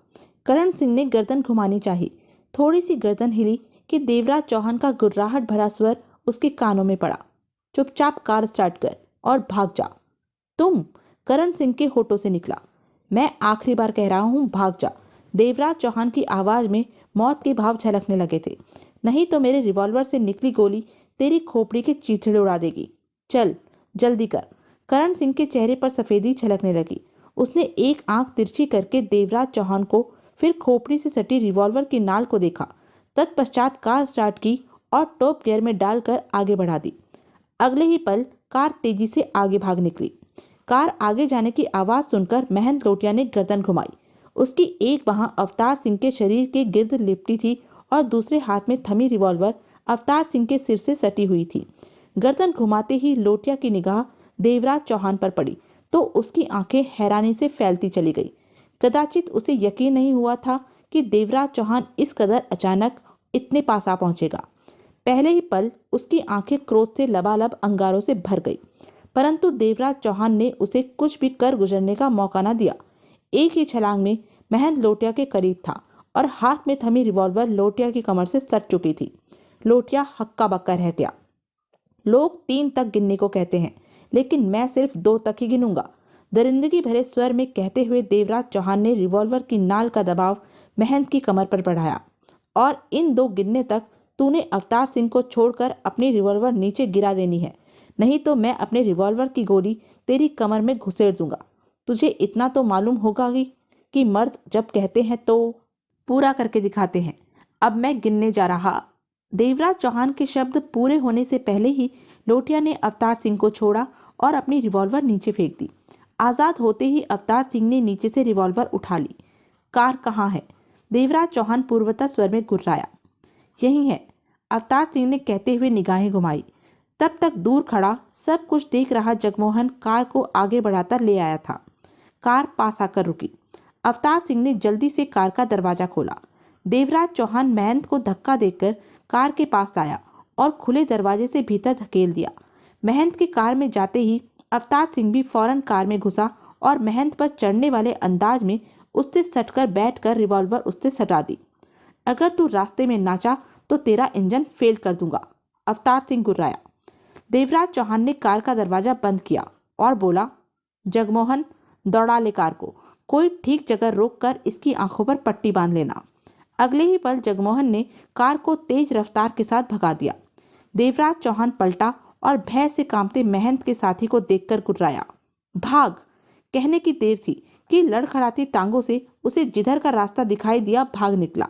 करण सिंह ने गर्दन घुमानी चाही। थोड़ी सी गर्दन हिली कि देवराज चौहान का गुर्राहट भरा स्वर उसके कानों में पड़ा, चुपचाप कार स्टार्ट कर और भाग जा। तुम? करण सिंह के होठों से निकला। मैं आखिरी बार कह रहा हूँ, भाग जा। देवराज चौहान की आवाज में मौत के भाव झलकने लगे थे। नहीं तो मेरे रिवॉल्वर से निकली गोली तेरी खोपड़ी के चीथड़े उड़ा देगी। चल जल्दी कर। करण सिंह के चेहरे पर सफेदी झलकने लगी। उसने एक आंख तिरछी करके देवराज चौहान को, फिर खोपड़ी से सटी रिवॉल्वर की नाल को देखा। तत्पश्चात कार स्टार्ट की और टॉप गियर में डालकर आगे बढ़ा दी। अगले ही पल कार तेजी से आगे भाग निकली। कार आगे जाने की आवाज सुनकर महंत लोटिया ने गर्दन घुमाई। उसकी एक बाह अवतार सिंह के शरीर के गिर्द लिपटी थी और दूसरे हाथ में थमी रिवॉल्वर अवतार सिंह के सिर से सटी हुई थी। गर्दन घुमाते ही लोटिया की निगाह देवराज चौहान पर पड़ी तो उसकी आंखें हैरानी से फैलती चली गई। कदाचित उसे यकीन नहीं हुआ था कि देवराज चौहान इस कदर अचानक इतने पास आ पहुंचेगा। पहले ही पल उसकी आंखें क्रोध से लबालब अंगारों से भर गई, परंतु देवराज चौहान ने उसे कुछ भी कर गुजरने का मौका न दिया। एक ही छलांग में महंत लोटिया के करीब था और हाथ में थमी रिवॉल्वर लोटिया की कमर से सट चुकी थी। लोटिया हक्का बक्का रह गया। लोग 3 तक गिनने को कहते हैं, लेकिन मैं सिर्फ 2 तक ही गिनूंगा, दरिंदगी भरे स्वर में कहते हुए देवराज चौहान ने रिवॉल्वर की नाल का दबाव महंत की कमर पर बढ़ाया। और इन 2 गिनने तक तूने अवतार सिंह को छोड़कर अपनी रिवॉल्वर नीचे गिरा देनी है, नहीं तो मैं अपने रिवॉल्वर की गोली तेरी कमर में घुसेड़ दूंगा। तुझे इतना तो मालूम होगा कि मर्द जब कहते हैं तो पूरा करके दिखाते हैं। अब मैं गिनने जा रहा। देवराज चौहान के शब्द पूरे होने से पहले ही लोटिया ने अवतार सिंह को छोड़ा और अपनी रिवॉल्वर नीचे फेंक दी। आजाद होते ही अवतार सिंह ने नीचे से रिवॉल्वर उठा ली। कार कहाँ है? देवराज चौहान पूर्वता स्वर में गुर्राया। यही है, अवतार सिंह ने कहते हुए निगाहें घुमाई। तब तक दूर खड़ा सब कुछ देख रहा जगमोहन कार को आगे बढ़ाता ले आया था। कार पास आकर रुकी। अवतार सिंह ने जल्दी से कार का दरवाजा खोला। देवराज चौहान महंत को धक्का देकर कार के पास लाया और खुले दरवाजे से भीतर धकेल दिया। महंत के कार में जाते ही अवतार सिंह भी फौरन कार में घुसा और महंत पर चढ़ने वाले अंदाज में उससे सटकर बैठकर रिवॉल्वर उससे सटा दी। अगर तू रास्ते में नाचा तो तेरा इंजन फेल कर दूंगा, अवतार सिंह गुर्राया। देवराज चौहान ने कार का दरवाजा बंद किया और बोला, जगमोहन दौड़ा ले कार को, कोई ठीक जगह रोककर इसकी आंखों पर पट्टी बांध लेना। अगले ही पल जगमोहन ने कार को तेज रफ्तार के साथ भगा दिया। देवराज चौहान पलटा और भय से कांपते महंत के साथी को देखकर गुर्राया। भाग! कहने की देर थी कि लड़खड़ाती टांगों से उसे जिधर का रास्ता दिखाई दिया भाग निकला।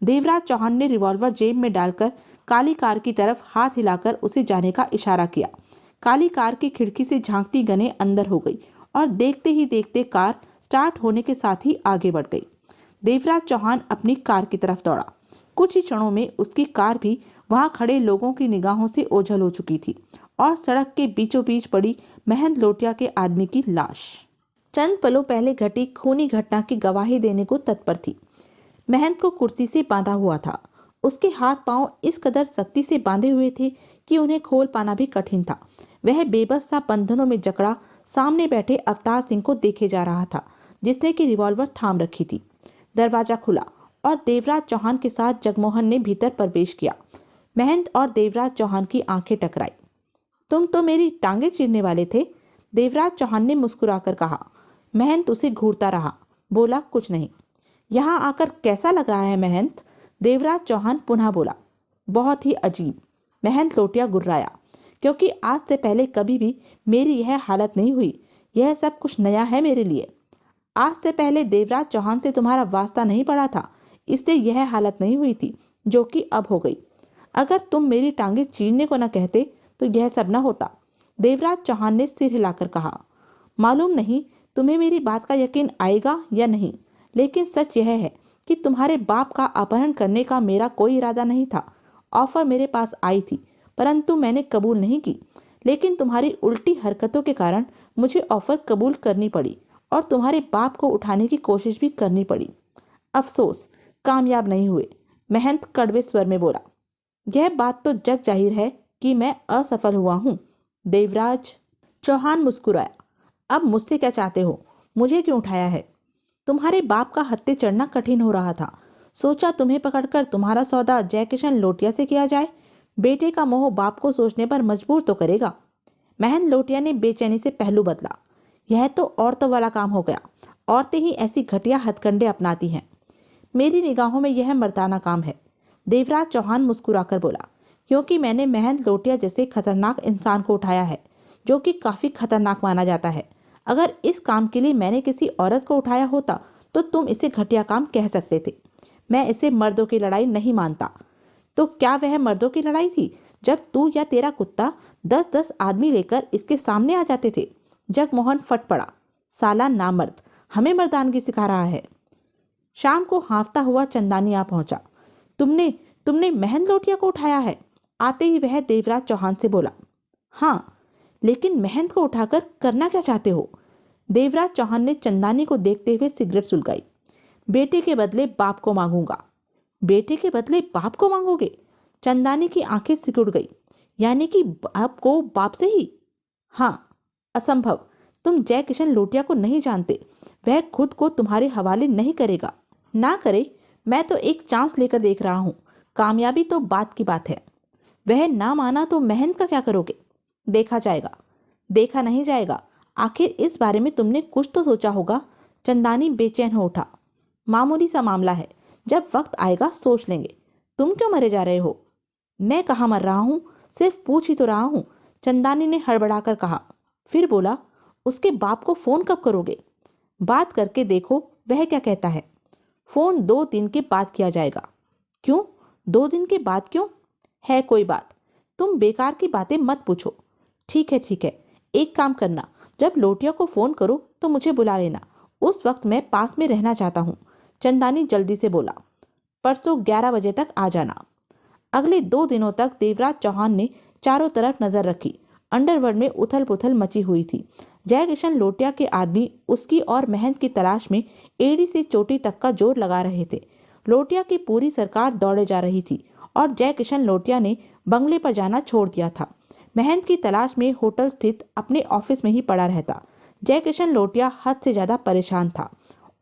देवराज चौहान ने रिवॉल्वर जेब में डालकर काली कार की तरफ हाथ हिलाकर उसे जाने का इशारा किया। काली कार की खिड़की से झांकती गने अंदर हो गई और देखते ही देखते कार स्टार्ट होने के साथ ही आगे बढ़ गई। देवराज चौहान अपनी कार की तरफ दौड़ा। कुछ ही क्षणों में उसकी कार भी वहां खड़े लोगों की निगाहों से ओझल हो चुकी थी और सड़क के बीचों बीच पड़ी महंत लोटिया के आदमी की लाश चंद पलों पहले घटी खूनी घटना की गवाही देने को तत्पर थी। महंत को कुर्सी से बांधा हुआ था। उसके हाथ पांव इस कदर सख्ती से बांधे हुए थे कि उन्हें खोल पाना भी कठिन था। वह बेबस सा बंधनों में जकड़ा सामने बैठे अवतार सिंह को देखे जा रहा था, जिसने की रिवॉल्वर थाम रखी थी। दरवाजा खुला और देवराज चौहान के साथ जगमोहन ने भीतर प्रवेश किया। महंत और देवराज चौहान की आंखें टकराई। तुम तो मेरी टांगे चीरने वाले थे, देवराज चौहान ने मुस्कुराकर कहा। महंत उसे घूरता रहा, बोला, कुछ नहीं। यहाँ आकर कैसा लग रहा है महंत? देवराज चौहान पुनः बोला। बहुत ही अजीब, महंत लोटिया गुर्राया, क्योंकि आज से पहले कभी भी मेरी यह हालत नहीं हुई। यह सब कुछ नया है मेरे लिए। आज से पहले देवराज चौहान से तुम्हारा वास्ता नहीं पड़ा था, इसलिए यह हालत नहीं हुई थी, जो कि अब हो गई। अगर तुम मेरी टांगे चीरने को न कहते तो यह सब न होता, देवराज चौहान ने सिर हिलाकर कहा। मालूम नहीं तुम्हें मेरी बात का यकीन आएगा या नहीं, लेकिन सच यह है कि तुम्हारे बाप का अपहरण करने का मेरा कोई इरादा नहीं था। ऑफर मेरे पास आई थी, परंतु मैंने कबूल नहीं की। लेकिन तुम्हारी उल्टी हरकतों के कारण मुझे ऑफर कबूल करनी पड़ी और तुम्हारे बाप को उठाने की कोशिश भी करनी पड़ी। अफसोस, कामयाब नहीं हुए, महंत कड़वे स्वर में बोला। यह बात तो जग जाहिर है कि मैं असफल हुआ हूँ, देवराज चौहान मुस्कुराया। अब मुझसे क्या चाहते हो? मुझे क्यों उठाया है? तुम्हारे बाप का हत्थे चढ़ना कठिन हो रहा था। सोचा तुम्हें पकड़कर तुम्हारा सौदा जयकिशन लोटिया से किया जाए। बेटे का मोह बाप को सोचने पर मजबूर तो करेगा। महंत लोटिया ने बेचैनी से पहलू बदला। यह तो औरतों वाला काम हो गया। औरतें ही ऐसी घटिया हथकंडे अपनाती हैं। मेरी निगाहों में यह मर्दाना काम है, देवराज चौहान मुस्कुराकर बोला, क्योंकि मैंने महंत लोटिया जैसे खतरनाक इंसान को उठाया है, जो कि काफी खतरनाक माना जाता है। अगर इस काम के लिए मैंने किसी औरत को उठाया होता तो तुम इसे घटिया काम कह सकते थे। मैं इसे मर्दों की लड़ाई नहीं मानता। तो क्या वह मर्दों की लड़ाई थी जब तू या तेरा कुत्ता 10-10 आदमी लेकर इसके सामने आ जाते थे? जगमोहन फट पड़ा, साला नामर्द, हमें मर्दानगी सिखा रहा है। शाम को हाँफता हुआ चंदानी आ पहुंचा। तुमने तुमने महंत लोटिया को उठाया है? आते ही वह देवराज चौहान से बोला। हाँ, लेकिन महंत को उठाकर करना क्या चाहते हो? देवराज चौहान ने चंदानी को देखते हुए सिगरेट सुलगाई। बेटे के बदले बाप को मांगूंगा। बेटे के बदले बाप को मांगोगे? चंदानी की आंखें सिकुड़ गई। यानी कि बाप को बाप से ही? हाँ, असंभव। तुम जय किशन लोटिया को नहीं जानते। वह खुद को तुम्हारे हवाले नहीं करेगा। ना करे, मैं तो एक चांस लेकर देख रहा हूँ। कामयाबी तो बात की बात है। वह ना माना तो महंत का क्या करोगे? देखा जाएगा। देखा नहीं जाएगा। आखिर इस बारे में तुमने कुछ तो सोचा होगा। चंदानी बेचैन हो उठा। मामूली सा मामला है, जब वक्त आएगा सोच लेंगे। तुम क्यों मरे जा रहे हो? मैं कहाँ मर रहा हूँ, सिर्फ पूछ ही तो रहा हूँ, चंदानी ने हड़बड़ाकर कहा। फिर बोला, उसके बाप को फोन कब करोगे? बात करके देखो वह क्या कहता है। फोन 2 दिन के बाद किया जाएगा। क्यों 2 दिन के बाद क्यों? है कोई बात, तुम बेकार की बातें मत पूछो। ठीक है, एक काम करना, जब लोटिया को फोन करो तो मुझे बुला लेना। उस वक्त मैं पास में रहना चाहता हूँ। चंदानी जल्दी से बोला। परसों 11 बजे तक आ जाना। अगले 2 दिनों तक देवराज चौहान ने चारों तरफ नजर रखी। अंडरवर्ल्ड में उथल पुथल मची हुई थी। जय किशन लोटिया के आदमी उसकी और महंत की तलाश में एड़ी से चोटी तक का जोर लगा रहे थे। लोटिया की पूरी सरकार दौड़े जा रही थी और जय किशन लोटिया ने बंगले पर जाना छोड़ दिया था। महंत की तलाश में होटल स्थित अपने ऑफिस में ही पड़ा रहता। जय किशन लोटिया हद से ज्यादा परेशान था।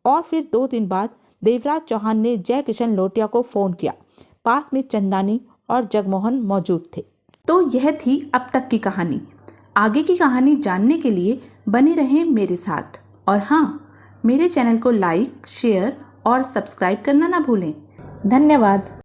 और फिर 2 दिन बाद देवराज चौहान ने जय किशन लोटिया को फोन किया। पास में चंदानी और जगमोहन मौजूद थे। तो यह थी अब तक की कहानी। आगे की कहानी जानने के लिए बने रहें मेरे साथ। और हाँ, मेरे चैनल को लाइक, शेयर और सब्सक्राइब करना ना भूलें। धन्यवाद।